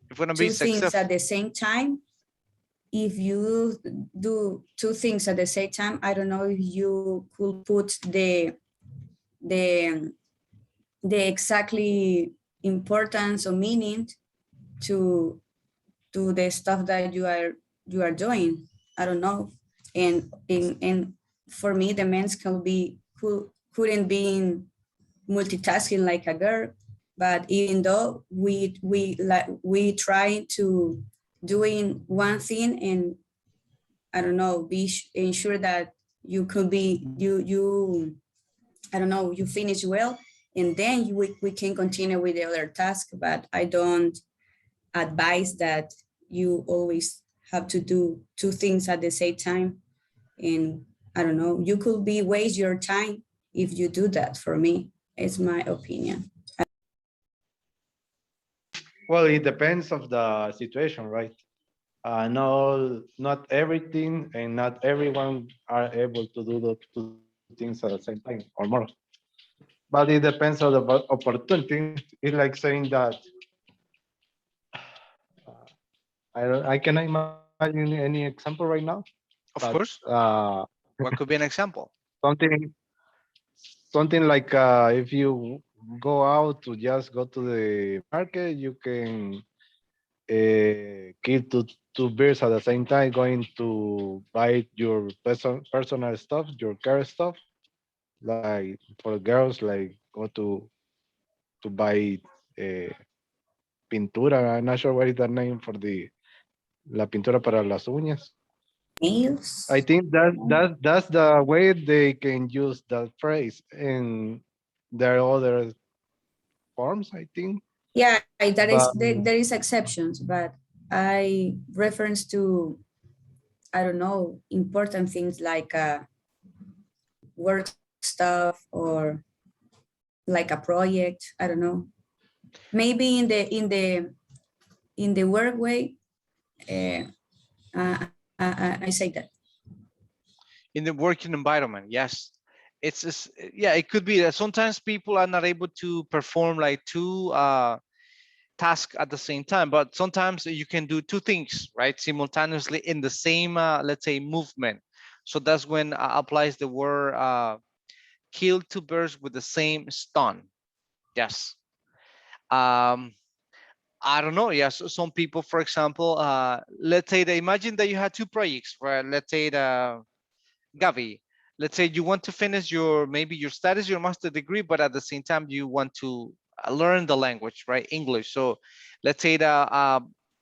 If we're gonna be two things at successful. the same time, if you do two things at the same time, I don't know if you could put the the exactly importance or meaning to the stuff that you are doing. I don't know. And for me, the men's couldn't be multitasking like a girl, but even though we try to doing one thing and I don't know, ensure that you could be you I don't know, you finish well, and then we can continue with the other task. But I don't advise that you always have to do two things at the same time. And I don't know, you could be waste your time if you do that. For me, it's my opinion. Well, it depends of the situation, right? not everything and not everyone are able to do the two things at the same time or more. But it depends on the opportunity. It's like saying that I cannot imagine any example right now, but Of course. What could be an example? something something like if you go out to just go to the market, you can kill two birds at the same time, going to buy your personal stuff, your care stuff. Like for girls, like go to buy uh, pintura. I'm not sure what is the name for the la pintura para las uñas. I Nails. think that's the way they can use that phrase, and there are other forms, I think. Yeah, that is But there is exceptions, but I reference to, I don't know, important things like work stuff or like a project. I don't know. Maybe in the work way, uh, I say that. In the working environment, yes. Yeah, it could be that sometimes people are not able to perform like two tasks at the same time, but sometimes you can do two things, right, simultaneously in the same, let's say, movement. So that's when applies the word kill two birds with the same stone. Yes. um I don't know. Yes, some people, for example, let's say that imagine that you had two projects, right? Let's say the Gavi, let's say you want to finish your, maybe your studies, your master degree, but at the same time you want to learn the language, right? English. So let's say that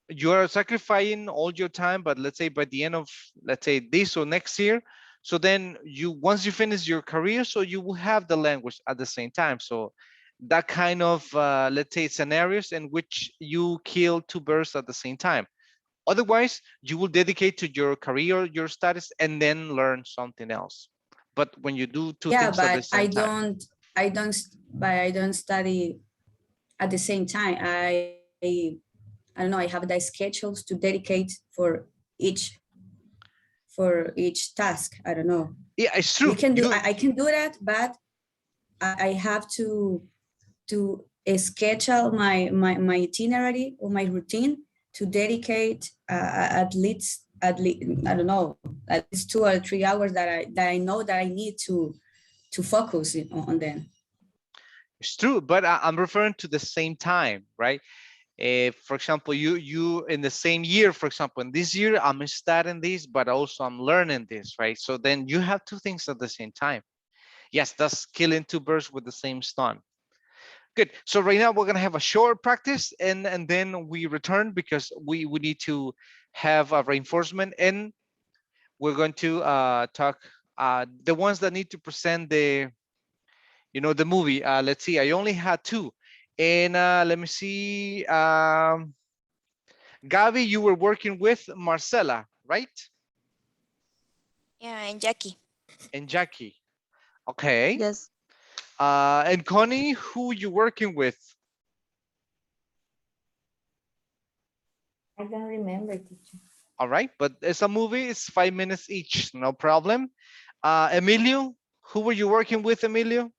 you're sacrificing all your time, but let's say by the end of, let's say, this or next year, so then you, once you finish your career, so you will have the language at the same time. So that kind of, let's say, scenarios in which you kill two birds at the same time. Otherwise, you will dedicate to your career, your studies, and then learn something else. But when you do two Yeah, things at the but same time, I don't study at the same time. I don't know. I have the schedules to dedicate each for each task. I don't know. yeah, it's We true. can do. You I can do that, but I have to schedule my itinerary or my routine to dedicate at least I don't know, at least 2 or 3 hours that I know that I need to focus on them. it's true, but I'm referring to the same time, right? For example, you in the same year, for example, in this year I'm studying this, but also I'm learning this, right? So then you have two things at the same time. Yes, that's killing two birds with the same stone. Good. So right now we're gonna have a short practice, and then we return because we need to have a reinforcement, and we're going to talk the ones that need to present the, the movie. Let's see, I only had two, and let me see. Gabi, you were working with Marcela, right? Yeah, and Jackie. And Jackie. Okay. Yes. And Connie, who you working with? I don't remember, teacher. All right, but it's a movie, it's 5 minutes each, no problem. Emilio, who were you working with, Emilio?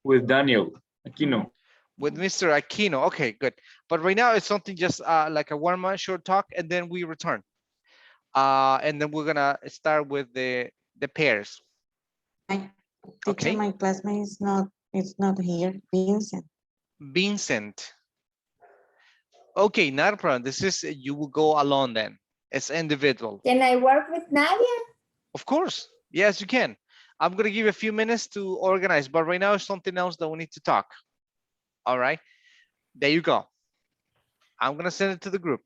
With Daniel Aquino. With Mr. Aquino. Okay, good. But right now it's something just like a warm-up short talk, and then we return. And then we're gonna start with the pairs. My teacher, Okay. my classmate is not here. Vincent. Vincent. Okay, not a problem. This is, you will go alone then. It's individual. Can I work with Nadia? Of course. Yes, you can. I'm gonna give you a few minutes to organize, but right now it's something else that we need to talk. All right. There you go. I'm gonna send it to the group.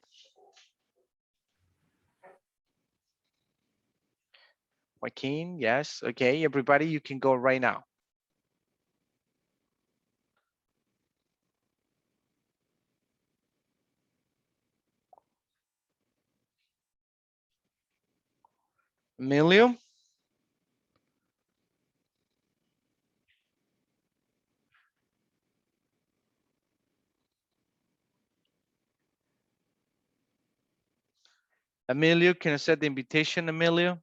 Joaquin, yes. Okay, everybody, you can go right now. Emilio. Emilio, can you set the invitation, Emilio?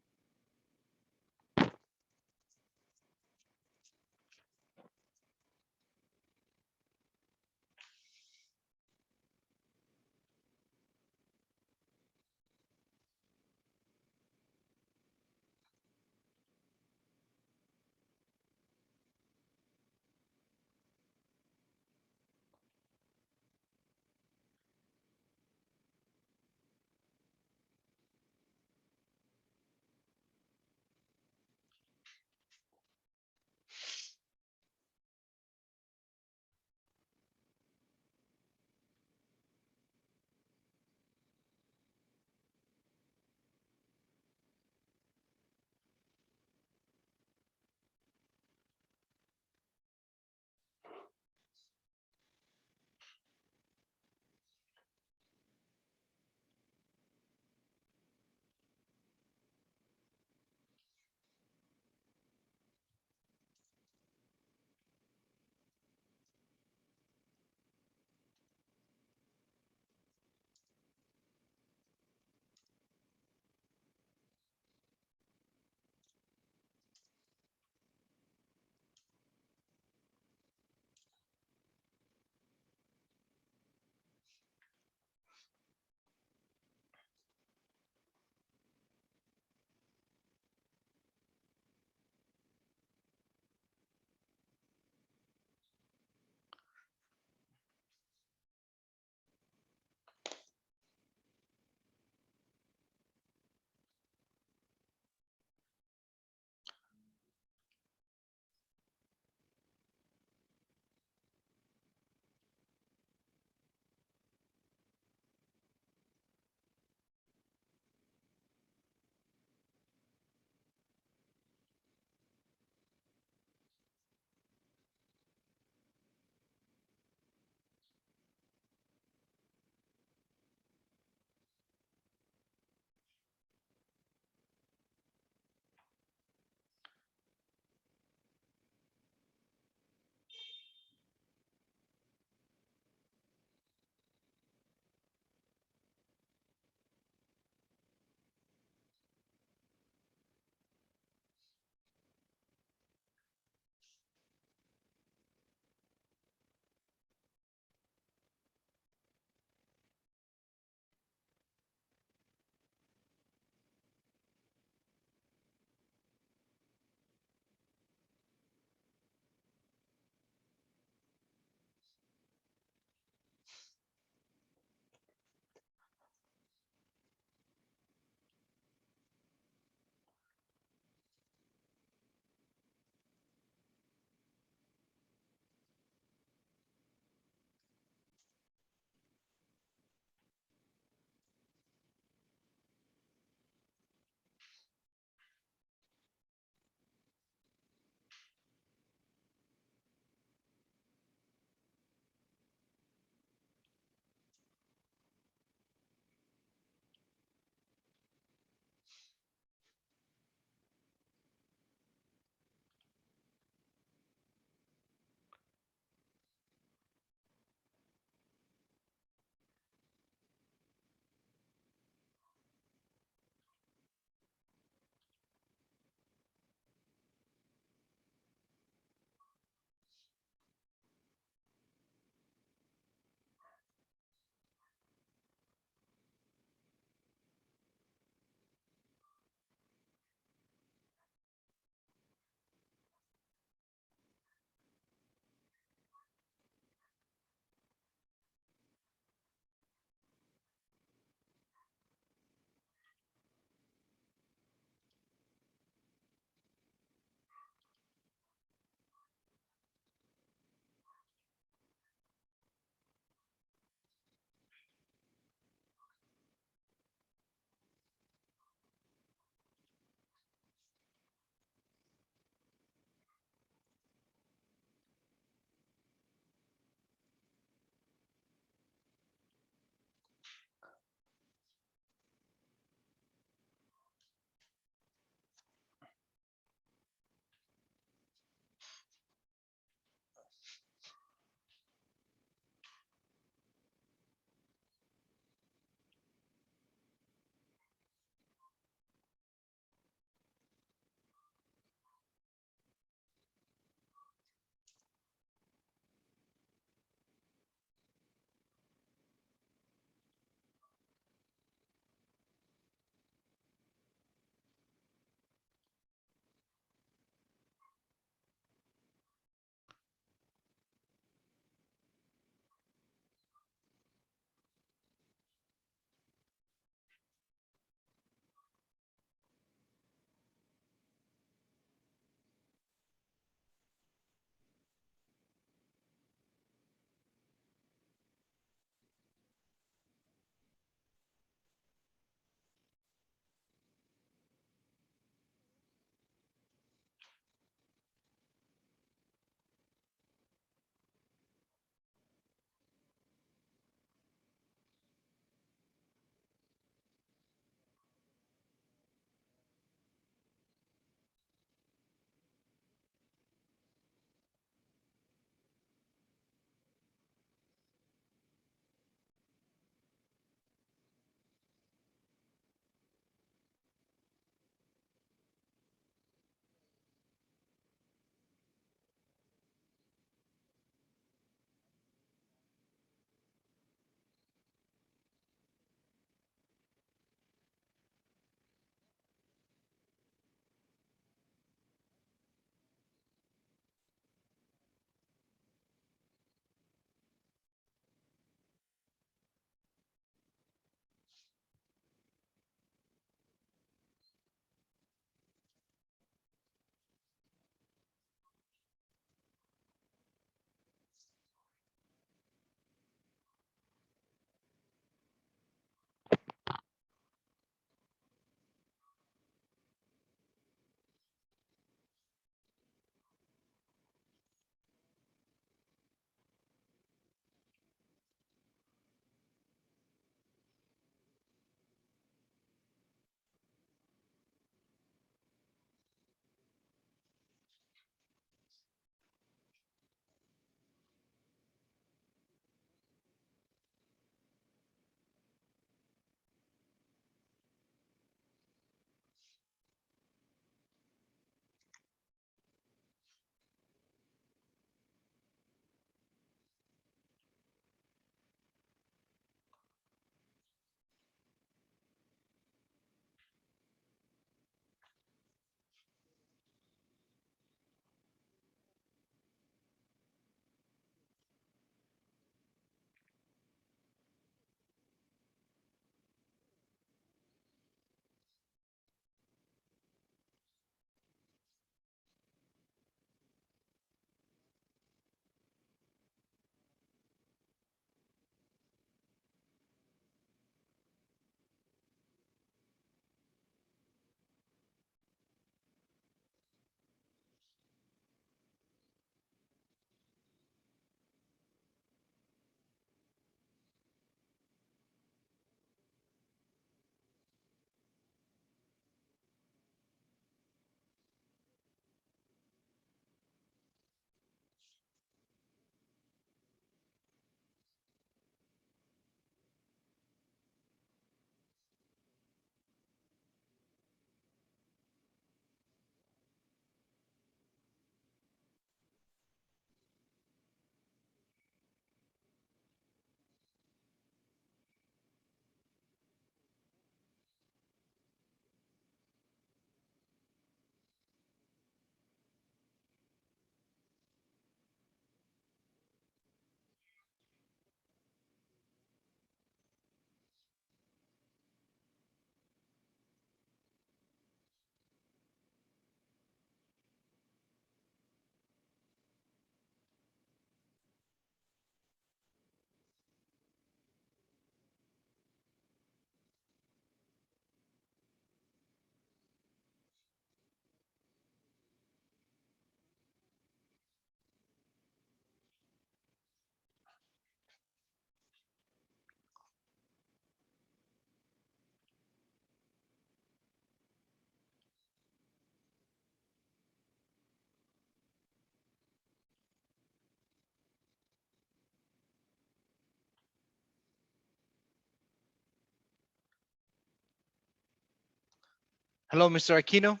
Hello, Mr. Aquino.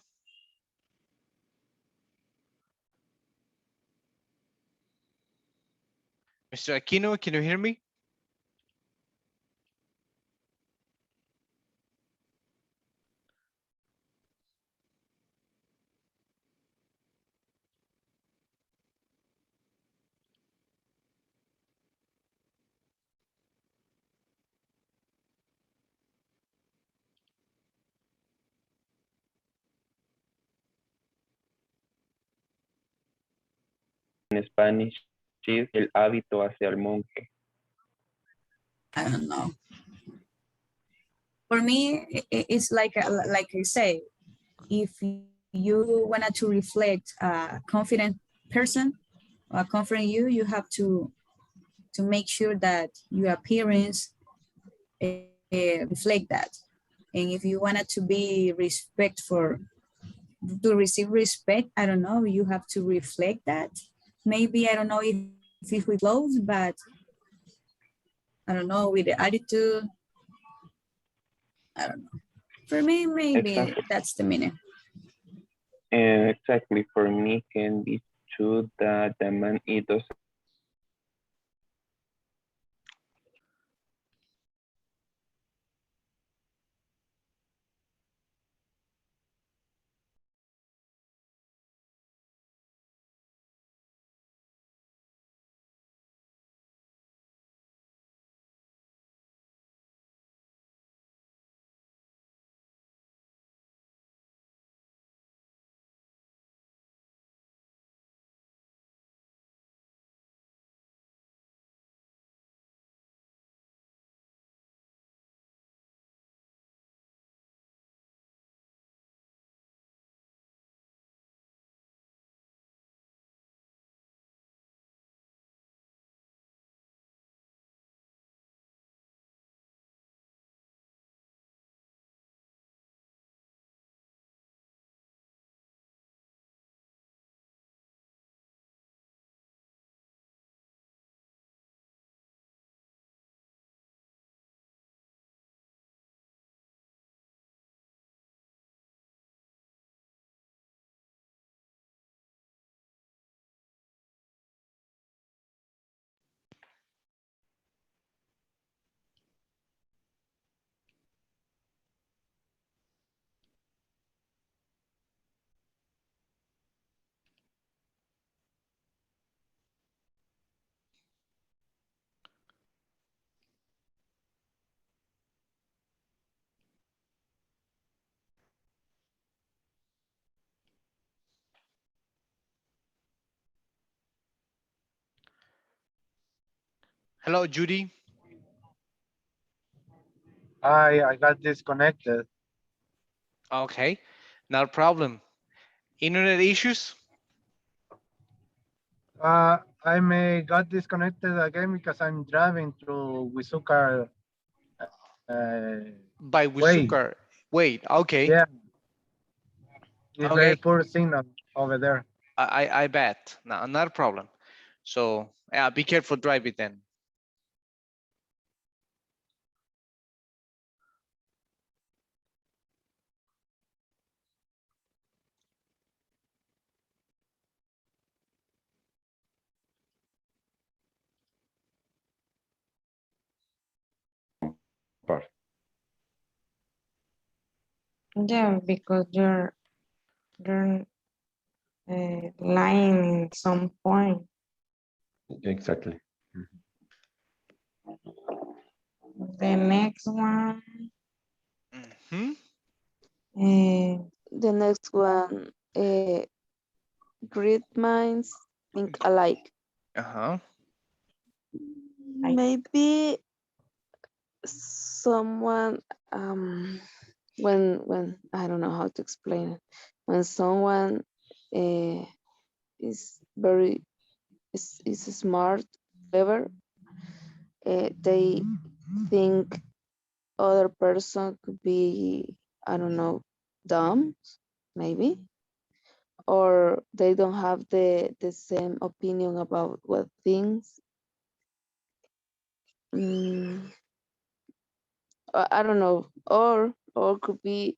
Mr. Aquino, can you hear me? In Spanish is el hábito hacia el monje. I don't know. For me, it's like I say, if you wanted to reflect a confident person, or a confident you, you have to make sure that your appearance reflect that. And if you wanted to be respect for to receive respect, I don't know, you have to reflect that. Maybe I don't know if it's with clothes, but I don't know, with the attitude, I don't know. For me, maybe Exactly. that's the meaning. And exactly for me can be true that the man it doesn't Hello, Judy. I got disconnected. Okay, not a problem. Internet issues? I may got disconnected again because I'm driving through Wisuka By way. Wisukar. Wait, Yeah, okay. it's very Okay, poor signal over there. I bet. No, not a problem. So, yeah, be careful driving then. Part. Yeah, because you're lying in some point. Exactly. The next one, Hmm. uh, The next one, great minds think alike. Uh-huh. Maybe someone, when I don't know how to explain it, when someone uh, is very is smart, clever, they think other person could be, I don't know, dumb, maybe, or they don't have the same opinion about what things. Mm, I don't know, or could be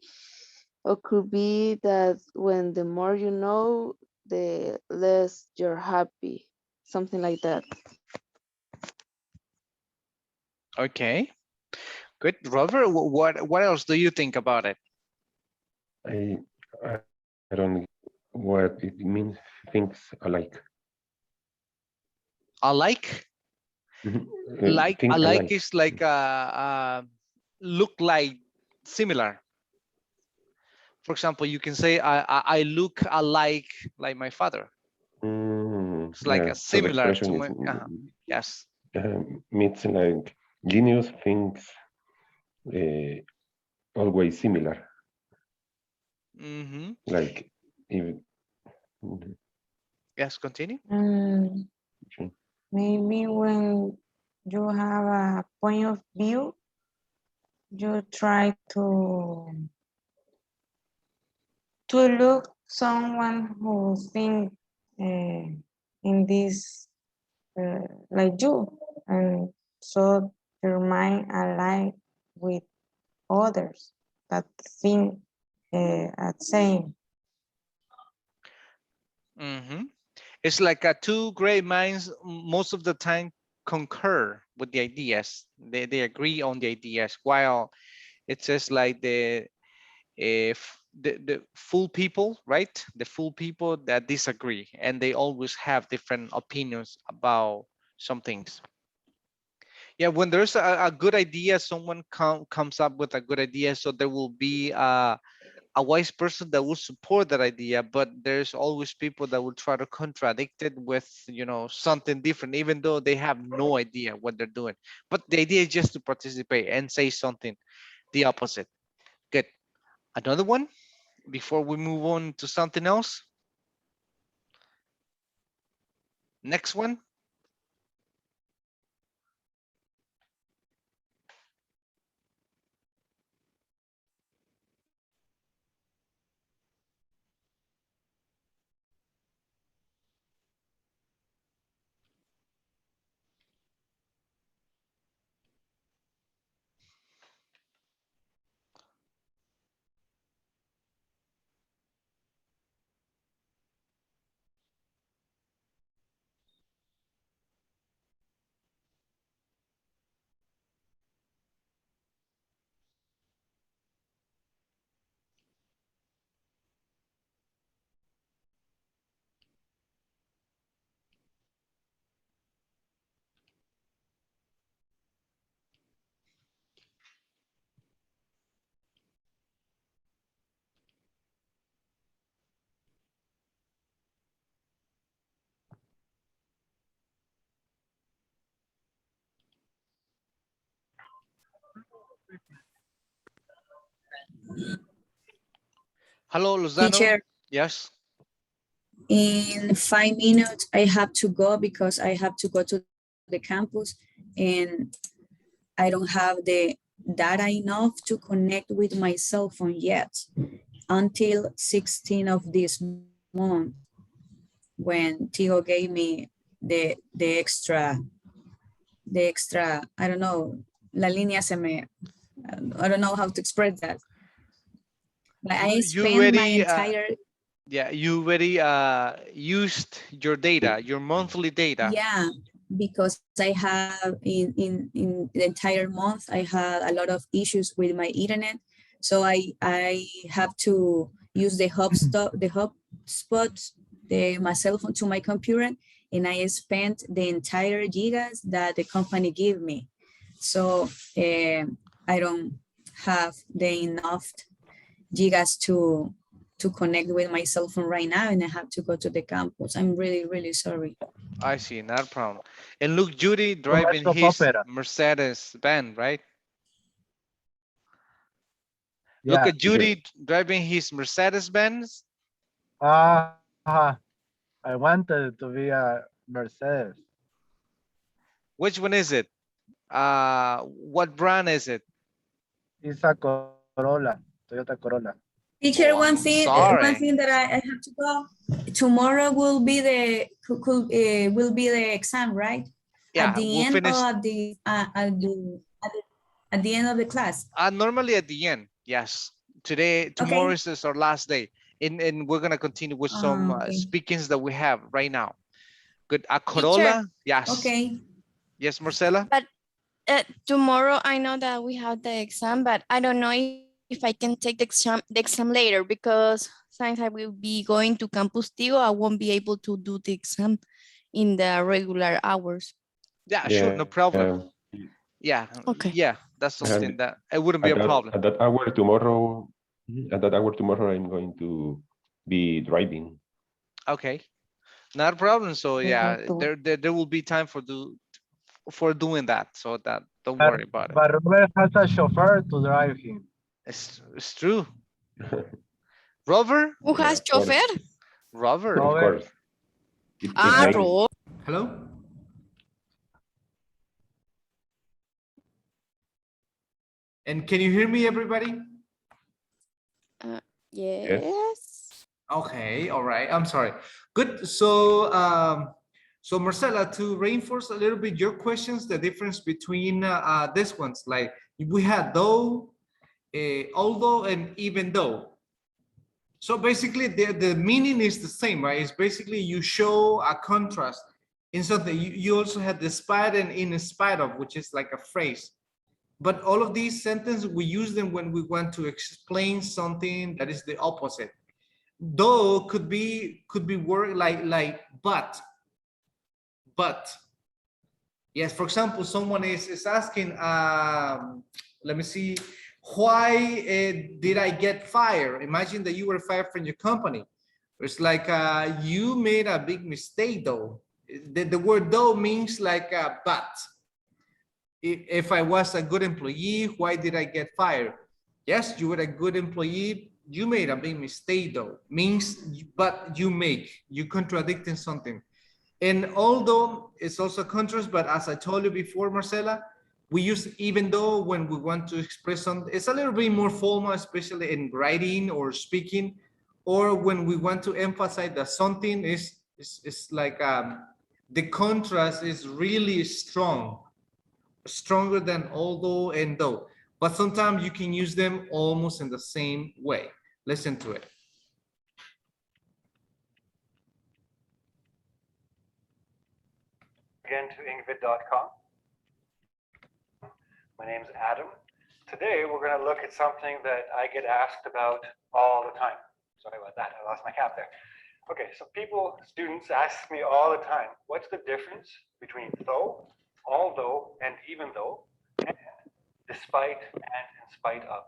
Or could be that when the more you know, the less you're happy. Something like that. Okay, good. Robert, what else do you think about it? I I don't what it means. Things alike. Alike, Mhm. like Think alike alike. is like look like similar. For example, you can say I look alike like my father. It's like Yeah. a So the similar to expression my is yes. means like genius things uh, always similar. Mm-hmm. Like if Yes, continue. Mm, maybe when you have a point of view, you try to look someone who think in this like you, and so your mind align with others that think at same. Mm-hmm. It's like two great minds most of the time concur with the ideas. They agree on the ideas, while it's just like if the full people, right? The full people that disagree, and they always have different opinions about some things. Yeah, when there's a good idea, someone comes up with a good idea, so there will be a wise person that will support that idea, but there's always people that will try to contradict it with, something different, even though they have no idea what they're doing. But the idea is just to participate and say something the opposite. Good. Another one before we move on to something else. Next one. Hello, Lozano. Teacher, Yes. in 5 minutes, I have to go because I have to go to the campus and I don't have the data enough to connect with my cell phone yet until 16th of this month when Tigo gave me the extra, I don't know, la línea se me, I don't know how to express that. But I You spent my already entire, yeah, you already used your data, your monthly data. yeah, because I have in the entire month, I had a lot of issues with my internet. So I have to use the hotspot, my cell phone to my computer, and I spent the entire gigas that the company gave me. So I don't have the enough gigas to connect with my cell phone right now, and I have to go to the campus. I'm really, really sorry. I see, not a problem. And look, Judy Too much driving soap his opera. Mercedes Benz, right? Look Yeah. at Judy driving his Mercedes Benz. Uh, I wanted to be a Mercedes. Which one is it? What brand is it? It's a Corolla, Toyota Corolla. Teacher, Oh, I'm one sorry. thing that I have to go. Tomorrow will be the exam, right? At Yeah, the we'll end finish or at the end of the class. normally at the end. Yes, Tomorrow Okay. is our last day, and we're gonna continue with some Okay. speakings that we have right now. Good. A Teacher. Corolla, yes. Okay. Yes, Marcela. But tomorrow I know that we have the exam, but I don't know if I can take the exam later because since I will be going to Campus Tio, I won't be able to do the exam in the regular hours. Yeah, sure, Yeah. no problem. Yeah, Okay. yeah, that's And something that it wouldn't be a problem. at that hour tomorrow, at that hour tomorrow, I'm going to be driving. Okay, not a problem. So Me yeah, too. there will be time for doing that. So that don't But, worry about it. but Robert has a chauffeur to drive him. It's true. Rover, Who Yeah, has of course. chauffeur? Rover. Of Robert, course. It Ah, makes Ro. Hello? And can you hear me, everybody? Yes. Okay, all right. I'm sorry. Good. So Marcela, to reinforce a little bit your questions, the difference between this ones, like we had though, although, and even though. So basically, the meaning is the same, right? It's basically you show a contrast in something. You also had despite and in spite of, which is like a phrase. But all of these sentences, we use them when we want to explain something that is the opposite. Though could be word like but. Yes, for example, someone is asking, let me see, why did I get fired? Imagine that you were fired from your company. It's like you made a big mistake though. The word though means like but. If I was a good employee, why did I get fired? Yes, you were a good employee. You made a big mistake though. Means, but you contradicting something. And although it's also contrast, but as I told you before, Marcela, we use even though when we want to express something, it's a little bit more formal, especially in writing or speaking, or when we want to emphasize that something is like the contrast is really strong, stronger than although and though. But sometimes you can use them almost in the same way. Listen to it. Again to ingvid.com. My name's Adam. Today we're going to look at something that I get asked about all the time. Sorry about that, I lost my cap there. Okay, so students ask me all the time, what's the difference between though, although, and even though, and despite and in spite of?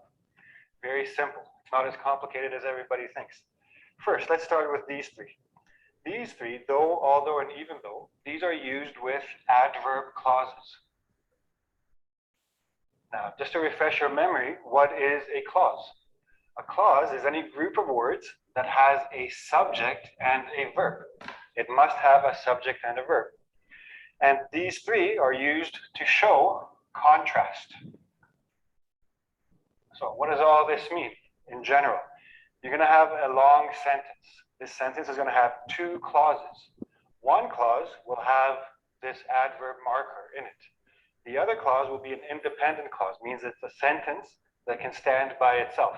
Very simple. It's not as complicated as everybody thinks. First, let's start with these three. These three, though, although, and even though, these are used with adverb clauses. Now, just to refresh your memory, what is a clause? A clause is any group of words that has a subject and a verb. It must have a subject and a verb. And these three are used to show contrast. So what does all this mean in general? You're going to have a long sentence. This sentence is going to have two clauses. One clause will have this adverb marker in it. The other clause will be an independent clause, means it's a sentence that can stand by itself.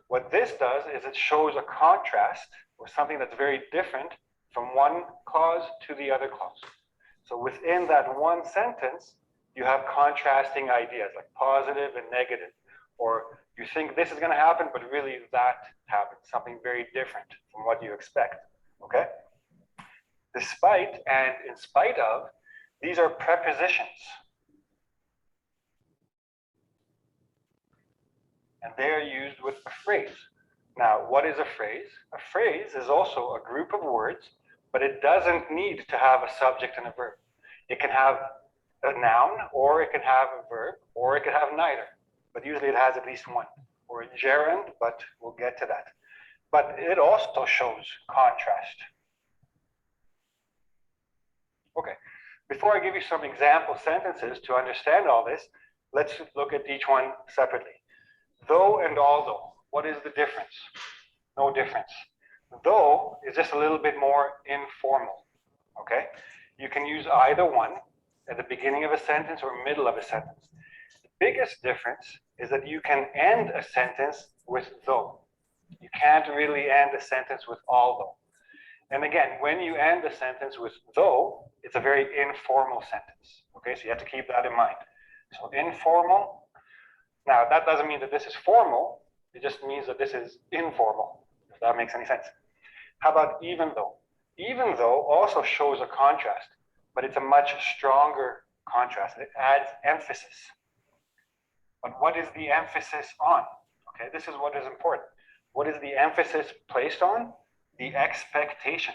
What this does is it shows a contrast or something that's very different from one clause to the other clause. So within that one sentence, you have contrasting ideas like positive and negative, or you think this is going to happen, but really that happens, something very different from what you expect, okay? Despite and in spite of, these are prepositions. And they are used with a phrase. Now, what is a phrase? A phrase is also a group of words, but it doesn't need to have a subject and a verb. It can have a noun, or it can have a verb, or it can have neither. But usually it has at least one, or a gerund, but we'll get to that. But it also shows contrast. Okay, before I give you some example sentences to understand all this, let's look at each one separately. Though and although, what is the difference? No difference. Though is just a little bit more informal, okay? You can use either one at the beginning of a sentence or middle of a sentence. The biggest difference is that you can end a sentence with though. You can't really end a sentence with although. And again, when you end a sentence with though, it's a very informal sentence. Okay, so you have to keep that in mind. So informal. Now, that doesn't mean that this is formal. It just means that this is informal, if that makes any sense. How about even though? Even though also shows a contrast, but it's a much stronger contrast. It adds emphasis. But what is the emphasis on? Okay, this is what is important. What is the emphasis placed on? The expectation.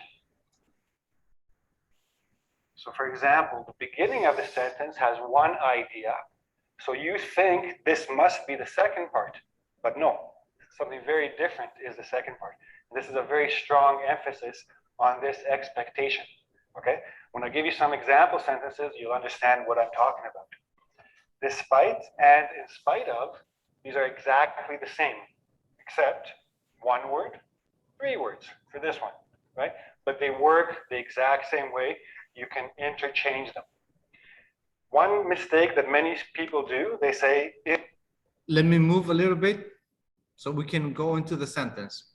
So for example, the beginning of the sentence has one idea. So you think this must be the second part, but no, something very different is the second part. This is a very strong emphasis on this expectation, okay? When I give you some example sentences, you'll understand what I'm talking about. Despite and in spite of, these are exactly the same, except one word, three words for this one, right? But they work the exact same way. You can interchange them. One mistake that many people do, they say it. Let me move a little bit so we can go into the sentence.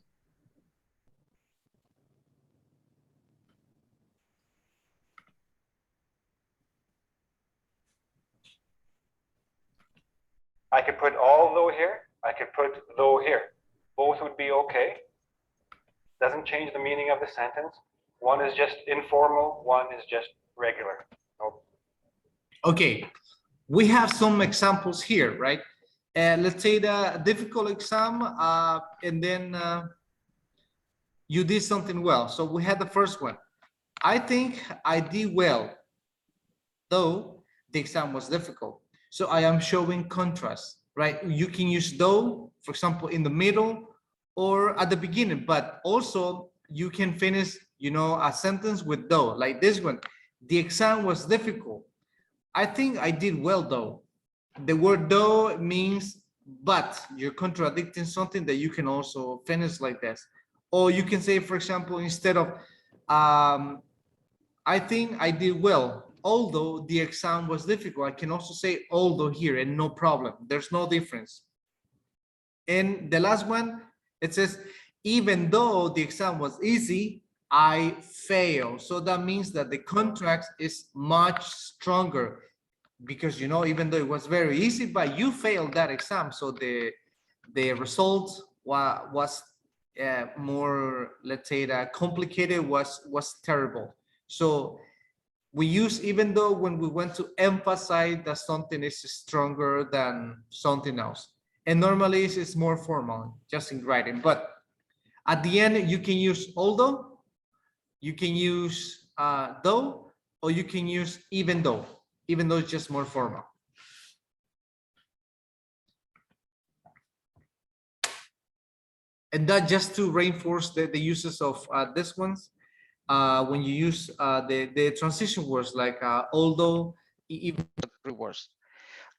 I could put although here, I could put though here. Both would be okay. Doesn't change the meaning of the sentence. One is just informal, one is just regular. Nope. Okay, we have some examples here, right? Let's say the difficult exam, and then you did something well. So we had the first one. I think I did well, though the exam was difficult. So I am showing contrast, right? You can use though, for example, in the middle or at the beginning, but also you can finish, you know, a sentence with though, like this one. The exam was difficult. I think I did well though. The word though means but. You're contradicting something that you can also finish like this. Or you can say, for example, instead of I think I did well, although the exam was difficult. I can also say although here and no problem. There's no difference. And the last one, it says, even though the exam was easy, I failed. So that means that the contract is much stronger because, you know, even though it was very easy, but you failed that exam. So the result was more, let's say that complicated, was terrible. So we use even though when we want to emphasize that something is stronger than something else. And normally it's more formal, just in writing. But at the end, you can use although, you can use though, or you can use even though it's just more formal. And that just to reinforce the uses of this ones. When you use the transition words like although, even words.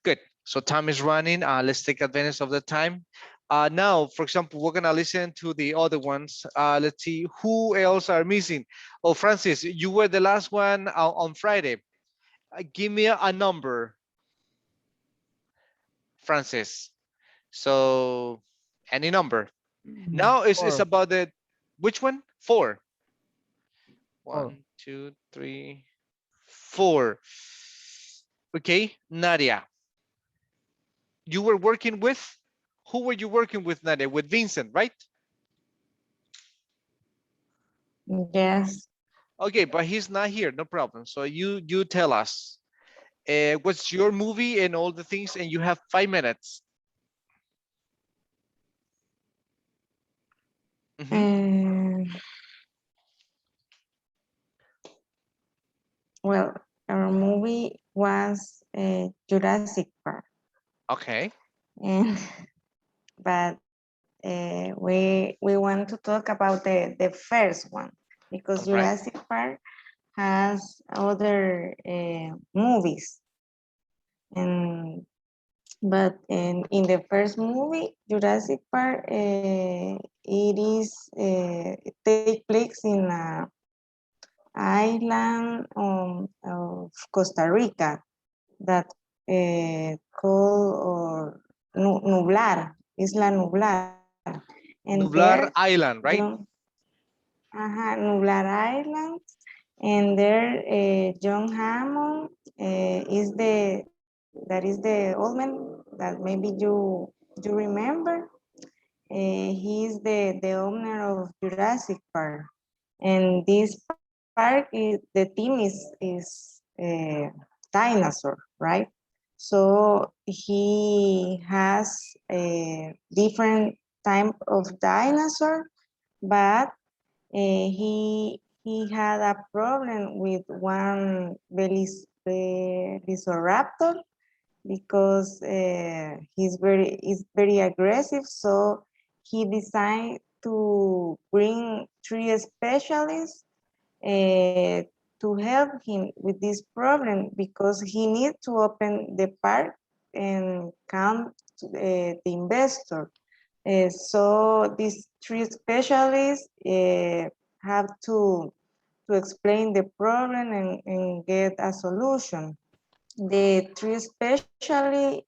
Good. So time is running. Let's take advantage of the time. Now, for example, we're gonna listen to the other ones. Let's see who else are missing. Oh, Francis, you were the last one on Friday. Give me a number, Francis. So any number. Now it's about the which one? Four. One, two, three, four. Okay, Nadia. You were working with, who were you working with, Nadia? With Vincent, right? Yes. Okay, but he's not here, no problem. So you tell us what's your movie and all the things, and you have 5 minutes. Well, our movie was Jurassic Park. Okay. And but we want to talk about the first one because Jurassic Park has other movies, and but in the first movie Jurassic Park it take place in a island of Costa Rica that called or Nublar, Isla Nublar. And there, Nublar Island, right? Nublar Island. And there, John Hammond that is the old man that maybe you remember. He's the owner of Jurassic Park. And this park, the theme is dinosaur, right? So he has a different type of dinosaur, but he had a problem with one velociraptor because is very aggressive. So he decided to bring three specialists uh, to help him with this problem because he needs to open the park and count the investor. So these three specialists have to explain the problem and get a solution. The three specialists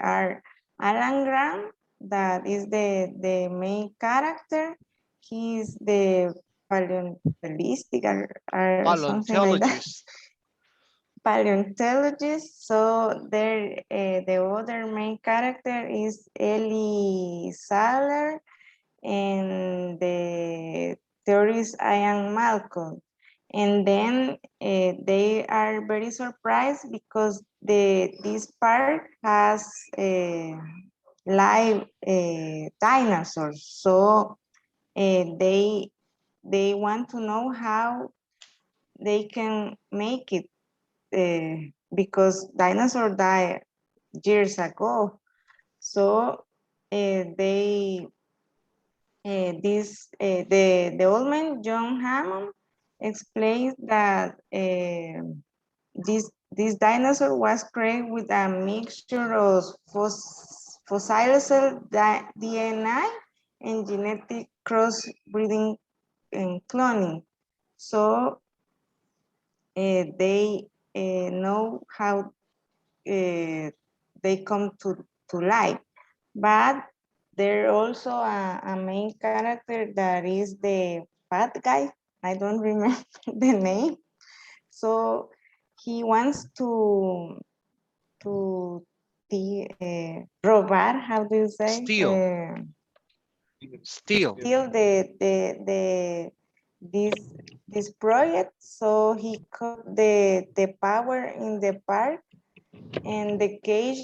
are Alan Grant, that is the main character. He's the paleontologist or something like that. Paleontologist. Paleontologist. So there, the other main character is Ellie Saller, and the theorist Ian Malcolm. And then they are very surprised because this park has live dinosaurs. So they want to know how they can make it because dinosaurs died years ago. So they the old man John Hammond explains that this dinosaur was created with a mixture of fossil DNA and genetic crossbreeding and cloning. So they know how they come to life. But there also a main character that is the fat guy. I don't remember the name. So he wants to robar, how do you say? Steal. Steal. Steal this project. So he cut the power in the park and the cage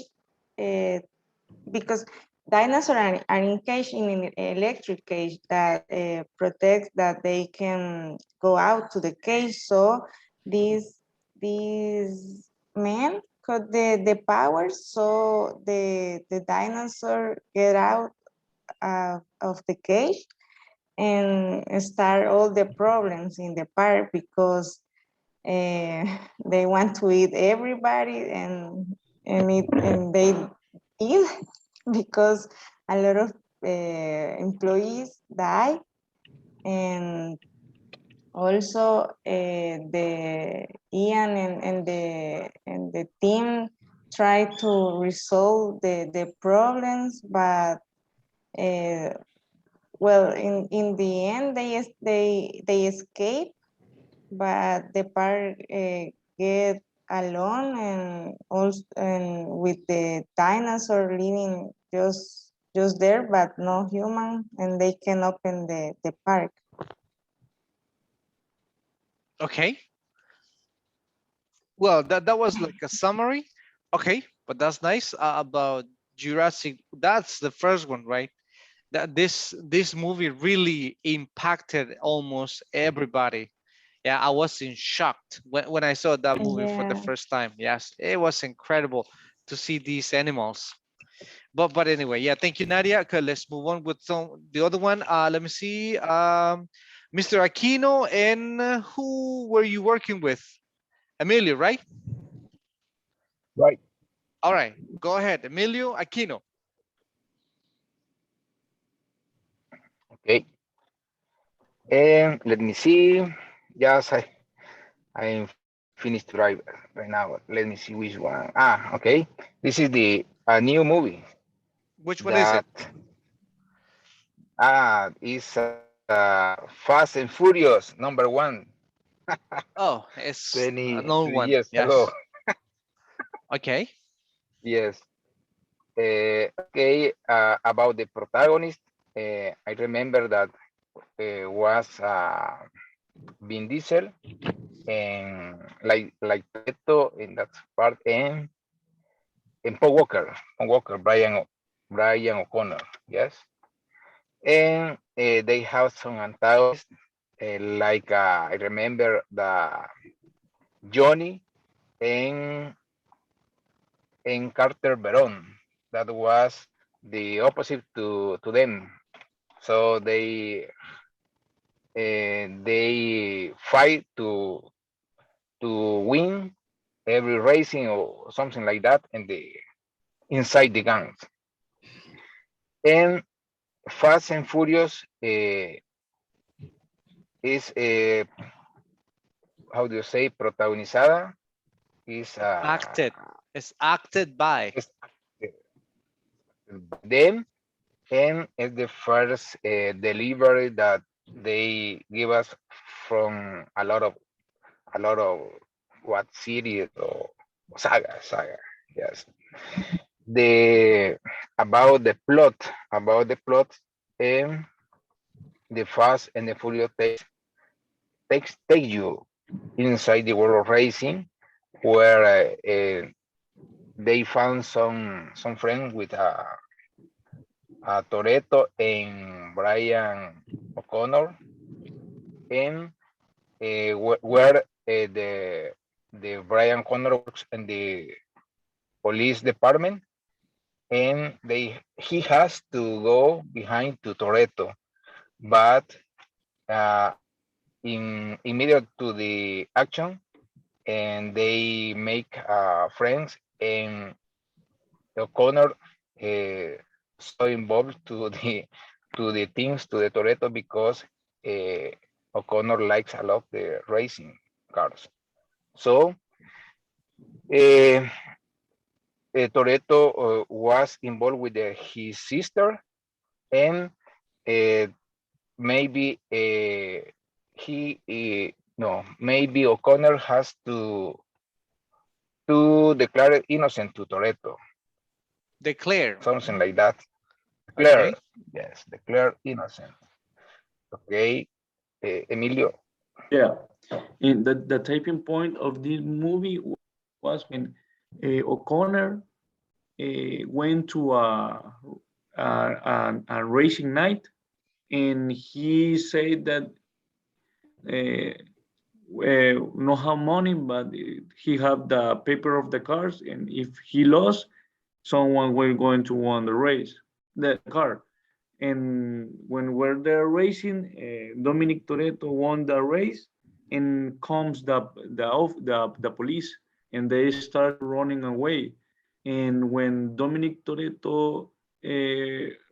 because dinosaurs are encaged in an electric cage that protects that they can go out to the cage. So these men cut the power so the dinosaur get out of the cage and start all the problems in the park because they want to eat everybody and they eat because a lot of employees die, and also the Ian and the team try to resolve the problems, but well, in the end they escape, but the park get alone and also and with the dinosaur living just there, but no human, and they can open the park. Okay. Well, that was like a summary. Okay, but that's nice about Jurassic. That's the first one, right? That this movie really impacted almost everybody. Yeah, I was in shocked when I saw that movie for the Yeah. first time. Yes, it was incredible to see these animals. But anyway, yeah, thank you, Nadia. Okay, let's move on with the other one. Let me see. Mr. Aquino, and who were you working with? Emilio, right? Right. All right, go ahead, Emilio Aquino. Okay. Let me see. Yes, I'm finished to drive right now. Let me see which one. Ah, okay. This is the a new movie. Which one is it? Is Fast and Furious #1. Oh, it's an 23 old one. years ago. Yes. Okay. Yes. Okay. About the protagonist, I remember that was Vin Diesel and like Toretto in that part, and Paul Walker, Brian O'Connor. Yes. And they have some antagonists, like I remember the Johnny and Carter Veron. That was the opposite to them. So they fight to win every racing or something like that, and inside the gangs. And Fast and Furious is how do you say protagonizada is Acted. It's acted by. is by them, and it's the first delivery that they give us from a lot of what series or saga. Yes, the about the plot and the Fast and the Furious take you inside the world of racing, where they found some friends with Toretto and Brian O'Connor, and where the Brian O'Connor works in the police department, and he has to go behind to Toretto, but uh, in immediate to the action, and they make friends, and O'Connor so involved to the things to the Toretto because uh, O'Connor likes a lot the racing cars. So uh, Toretto was involved with his sister, and uh, maybe he no, maybe O'Connor has to declare innocent to Toretto, Declare. something like that. Declare, Okay. yes, declare innocent. Okay, Emilio. Yeah, and the typing point of this movie was when O'Connor went to a racing night, and he said that no have money, but he have the paper of the cars, and if he lost, someone will going to win the race, the car. And when we're there racing, Dominic Toretto won the race, and comes the police, and they start running away. And when Dominic Toretto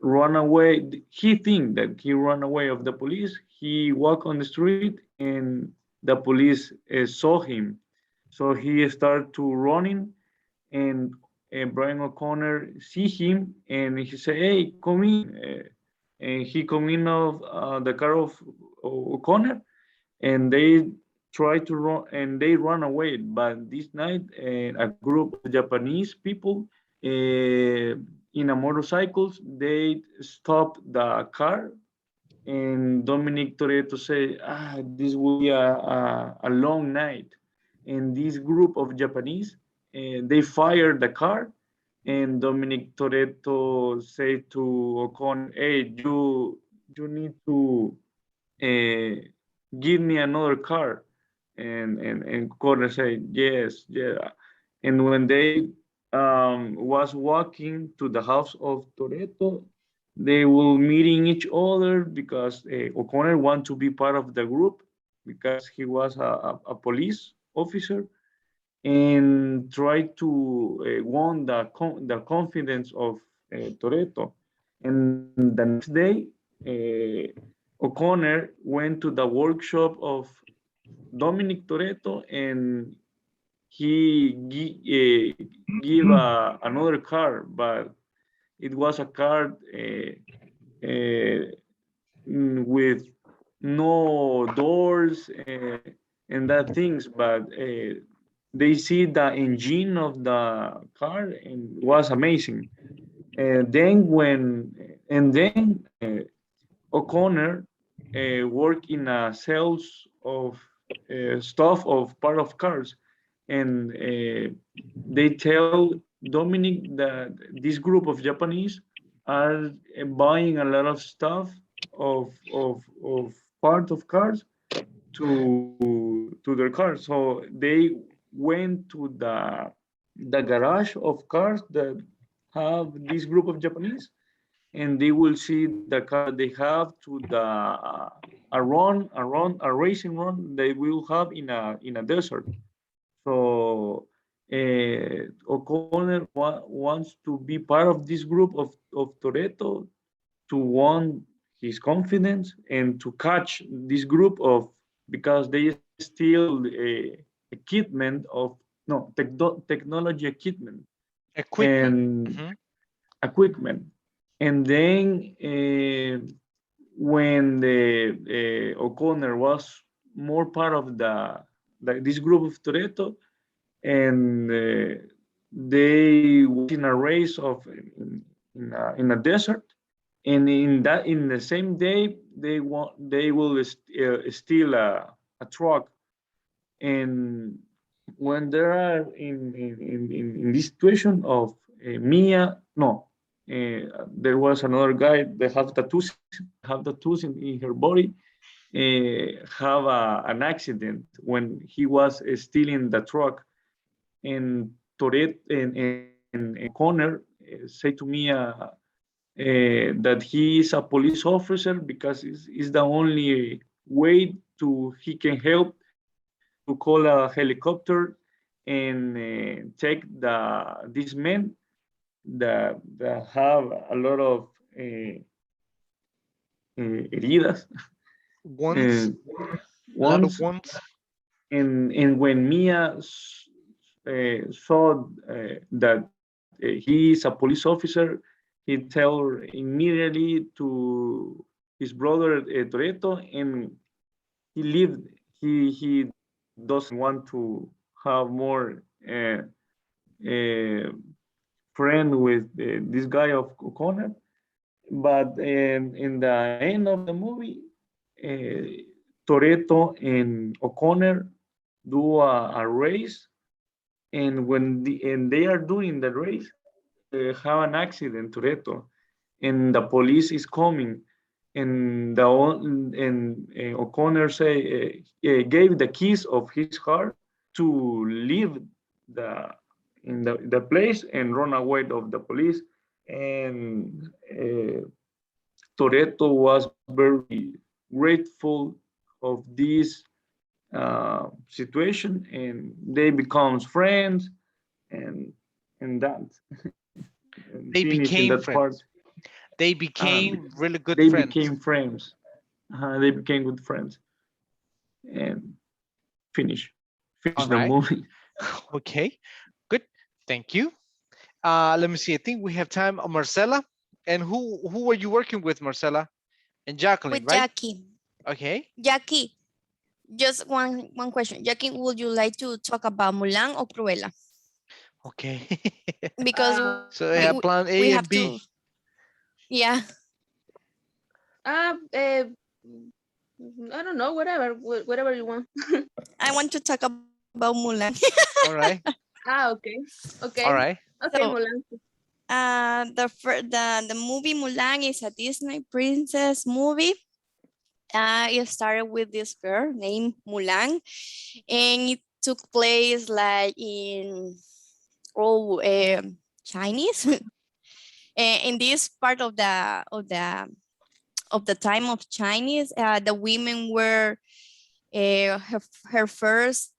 run away, he think that he run away of the police. He walk on the street, and the police saw him, so he started to running, and Brian O'Connor see him, and he say, "Hey, come in." And he come in of the car of O'Connor, and they try to run, and they run away. But this night, a group of Japanese people in a motorcycles, they stop the car, and Dominic Toretto say, this will be a long night. And this group of Japanese, they fire the car, and Dominic Toretto say to O'Connor, hey, you need to uh, give me another car. And O'Connor say, yes, yeah. And when they was walking to the house of Toretto, they will meeting each other because O'Connor want to be part of the group because he was a police officer, and try to won the confidence of Toretto. And the next day, O'Connor went to the workshop of Dominic Toretto, and he give another car, but it was a car with no doors and that things, but they see the engine of the car and it was amazing. Then O'Connor worked in a sales of stuff of part of cars, and they tell Dominic that this group of Japanese are buying a lot of stuff of part of cars to their cars. So they went to the garage of cars that have this group of Japanese, and they will see the car that they have to a racing run they will have in a desert. So O'Connor wants to be part of this group of Toretto to want his confidence and to catch this group of, because they steal equipment of no technology equipment Equipment. and Hmm. equipment. And then when O'Connor was more part of this group of Toretto, and they was in a race of in a desert, and in the same day they will steal a truck. And when there are in this situation of Mia, no, there was another guy that have tattoos in her body, have an accident when he was stealing the truck, and Toret and Connor say to Mia that he is a police officer because it's the only way to he can help to call a helicopter and take these men that have a lot of heridas Once, and a lot of once. ones. And when Mia saw that he is a police officer, he tell immediately to his brother Toretto, and he lived. He doesn't want to have more uh, friend with this guy of O'Connor. But in the end of the movie, Toretto and O'Connor do a race, and and they are doing the race, have an accident, Toretto, and the police is coming, and O'Connor say gave the keys of his car to leave the the place and run away of the police. And Toretto was very grateful of this situation, and they becomes friends, and that and They finish in became that part. friends. They Um, became really good they friends. became friends. They became good friends and finish All finish the right. movie. Okay. Good. Thank you. Let me see. I think we have time. Marcela. And who were you working with, Marcela? And Jacqueline, With right? Jackie. Okay. Jackie, just one question. Jackie, would you like to talk about Mulan or Cruella? Okay. Because So I have plan we A have and to, B. yeah. Uh, uh, I don't know, whatever, whatever you want. I want to talk about Mulan. All right. Okay, okay, All right. okay, So, Mulan. the movie Mulan is a Disney princess movie. It started with this girl named Mulan, and it took place like in Chinese. In this part of the time of Chinese, the women were her first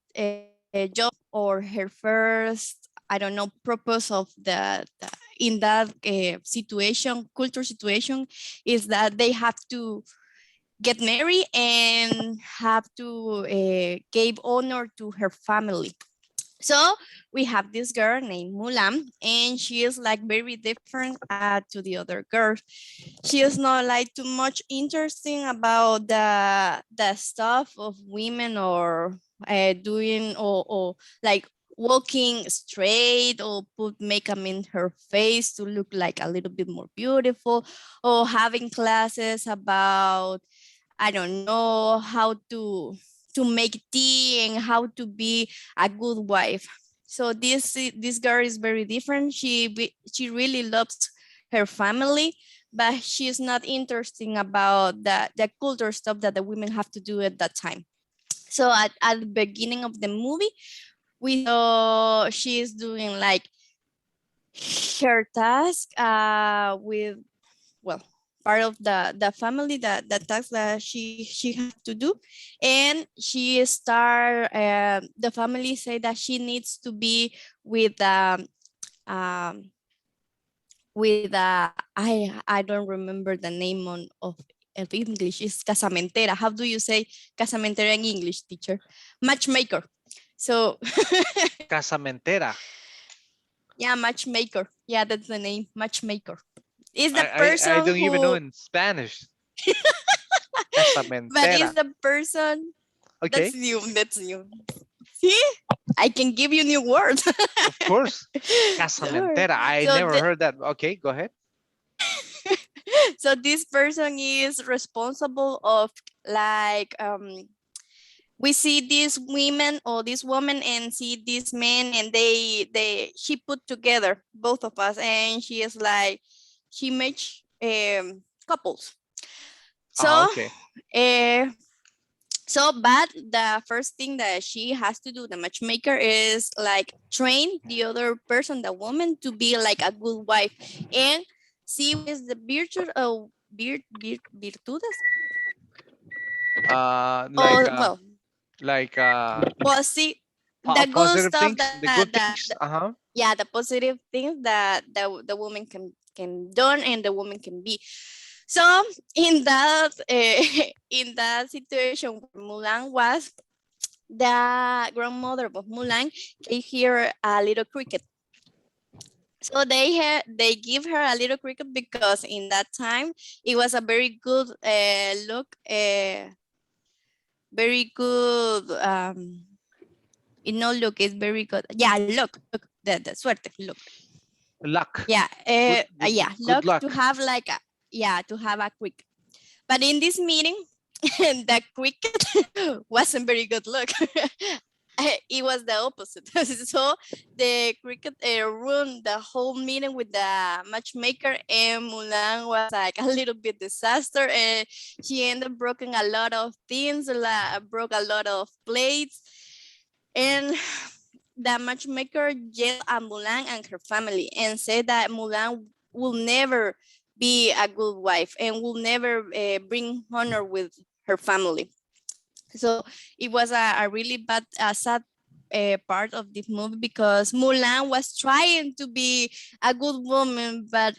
job or her first, I don't know, purpose of the in that situation, culture situation, is that they have to get married and have to give honor to her family. So we have this girl named Mulan, and she is like very different to the other girls. She is not like too much interesting about the stuff of women or doing or like walking straight or put makeup in her face to look like a little bit more beautiful, or having classes about, I don't know, how to make tea and how to be a good wife. So this girl is very different. She really loves her family, but she's not interesting about the culture stuff that the women have to do at that time. So at the beginning of the movie, we saw she is doing like her task with, well, part of the family, that the task that she has to do. And she start the family say that she needs to be with um I don't remember the name of English. It's casamentera. How do you say casamentera in English, teacher? Matchmaker. So Casamentera. yeah, matchmaker. Yeah, that's the name, matchmaker. Is the I person don't even know who, in Spanish. but is Casamentera. the person Okay, that's new. That's new. See, I can give you new words. of course. Sure. Casamentera. I So never heard that. Okay, go ahead. so this person is responsible of like we see these women or this woman and see these men, and she put together both of us, and she is like she makes couples. So Okay. uh, but the first thing that she has to do, the matchmaker, is like train the other person, the woman, to be like a good wife and see what is the virtue of virtudes. Like Or well, like see the good positive stuff things, that the good things. yeah, the positive things that the woman can done and the woman can be. So in that in that situation where Mulan was, the grandmother of Mulan gave her a little cricket. So they give her a little cricket because in that time it was a very good very good look, it's very good. Yeah, look, the suerte, look. Luck. Yeah, yeah, Good luck to luck. have like to have a cricket. But in this meeting, the cricket wasn't very good luck. It was the opposite. So the cricket ruined the whole meeting with the matchmaker, and Mulan was like a little bit disaster, and she ended up broken a lot of things, broke a lot of plates, and the matchmaker yelled at Mulan and her family and said that Mulan will never be a good wife and will never bring honor with her family. So it was a really bad, sad part of this movie, because Mulan was trying to be a good woman, but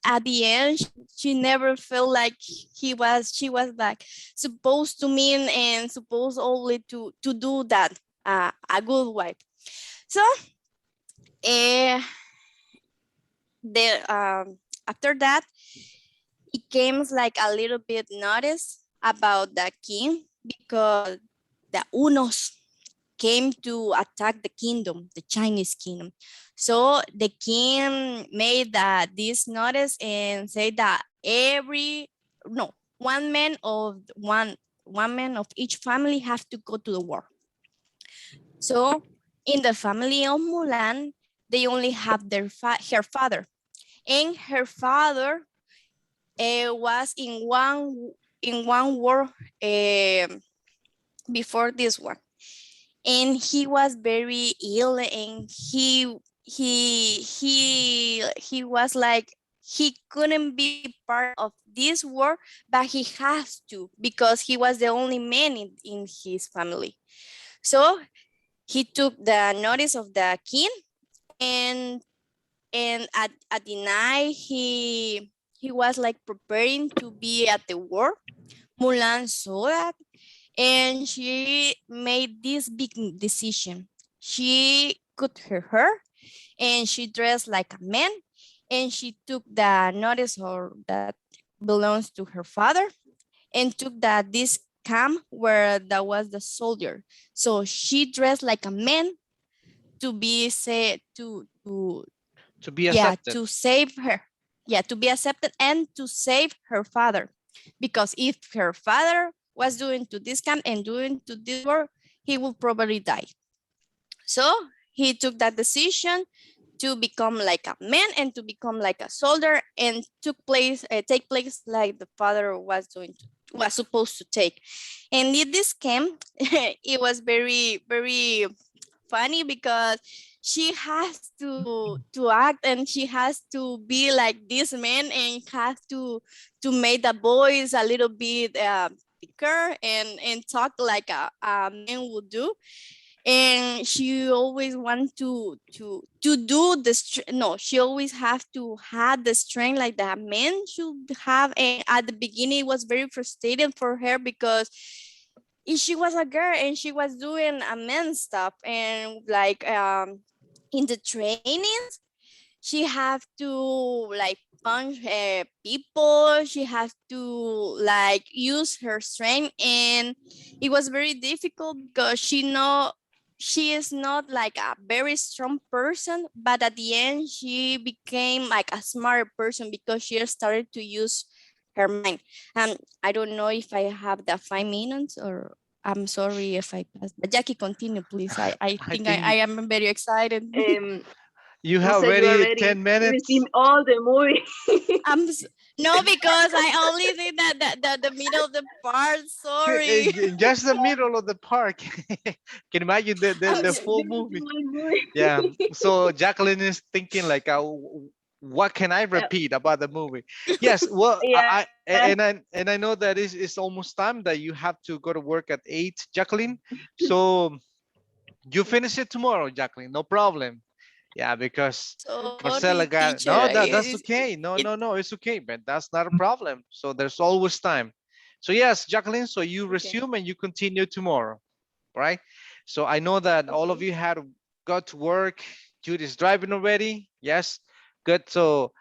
at the end, she never felt like she was like supposed to mean and supposed only to do that, a good wife. So uh, after that, it came like a little bit notice about the king, because the Unos came to attack the kingdom, the Chinese kingdom. So the king made this notice and said that one man of one man of each family have to go to the war. So in the family of Mulan, they only have her father, and her father was in one war before this one, and he was very ill, and he was like he couldn't be part of this war, but he has to because he was the only man in his family. So he took the notice of the king, and at the night he was like preparing to be at the war. Mulan saw that, and she made this big decision. she cut her hair and she dressed like a man, and she took the notice or that belongs to her father and took that this camp where that was the soldier. So she dressed like a man to be said to To be yeah, accepted. to save her. Yeah, to be accepted and to save her father. Because if her father was doing to this camp and doing to this work, he will probably die. So he took that decision to become like a man and to become like a soldier and take place like the father was was supposed to take. And in this camp, it was very, very funny because she has to act and she has to be like this man and has to make the boys a little bit thicker and talk like a man would do. And she always want to do this. No, she always have to have the strength like that man should have. And at the beginning it was very frustrating for her because she was a girl and she was doing a man stuff and like in the trainings she have to like punch people. She has to like use her strength, and it was very difficult because she is not like a very strong person, but at the end she became like a smart person because she started to use her mind. I don't know if I have the 5 minutes or I'm sorry if I passed. But Jackie, continue, please. I I think think I am very excited. you You have said you already already 10 seen minutes. all the movie. No, because I only did the middle of the part. Sorry. In just the middle of the park. Can you imagine the full You movie? seen one movie. Yeah. So Jacqueline is thinking like, what can I Uh, repeat about the movie? Yes. Well, yeah. and I know that it's almost time that you have to go to work at 8, Jacqueline. So you finish it tomorrow, Jacqueline. No problem. Yeah, because Marcela Sorry, got teacher. no. That's okay. No, no, no. It's okay, but that's not a problem. So there's always time. So yes, Jacqueline. So you Okay. resume and you continue tomorrow, right? So I know that all of Okay. you had got to work. Judy's driving already. Yes, good. So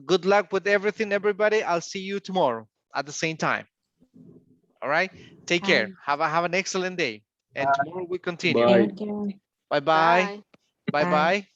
good luck with everything, everybody. I'll see you tomorrow at the same time. All right. Take care. Hi. Have an excellent day. And tomorrow we continue. Bye. Thank you. Bye bye. Bye. Bye Bye. bye.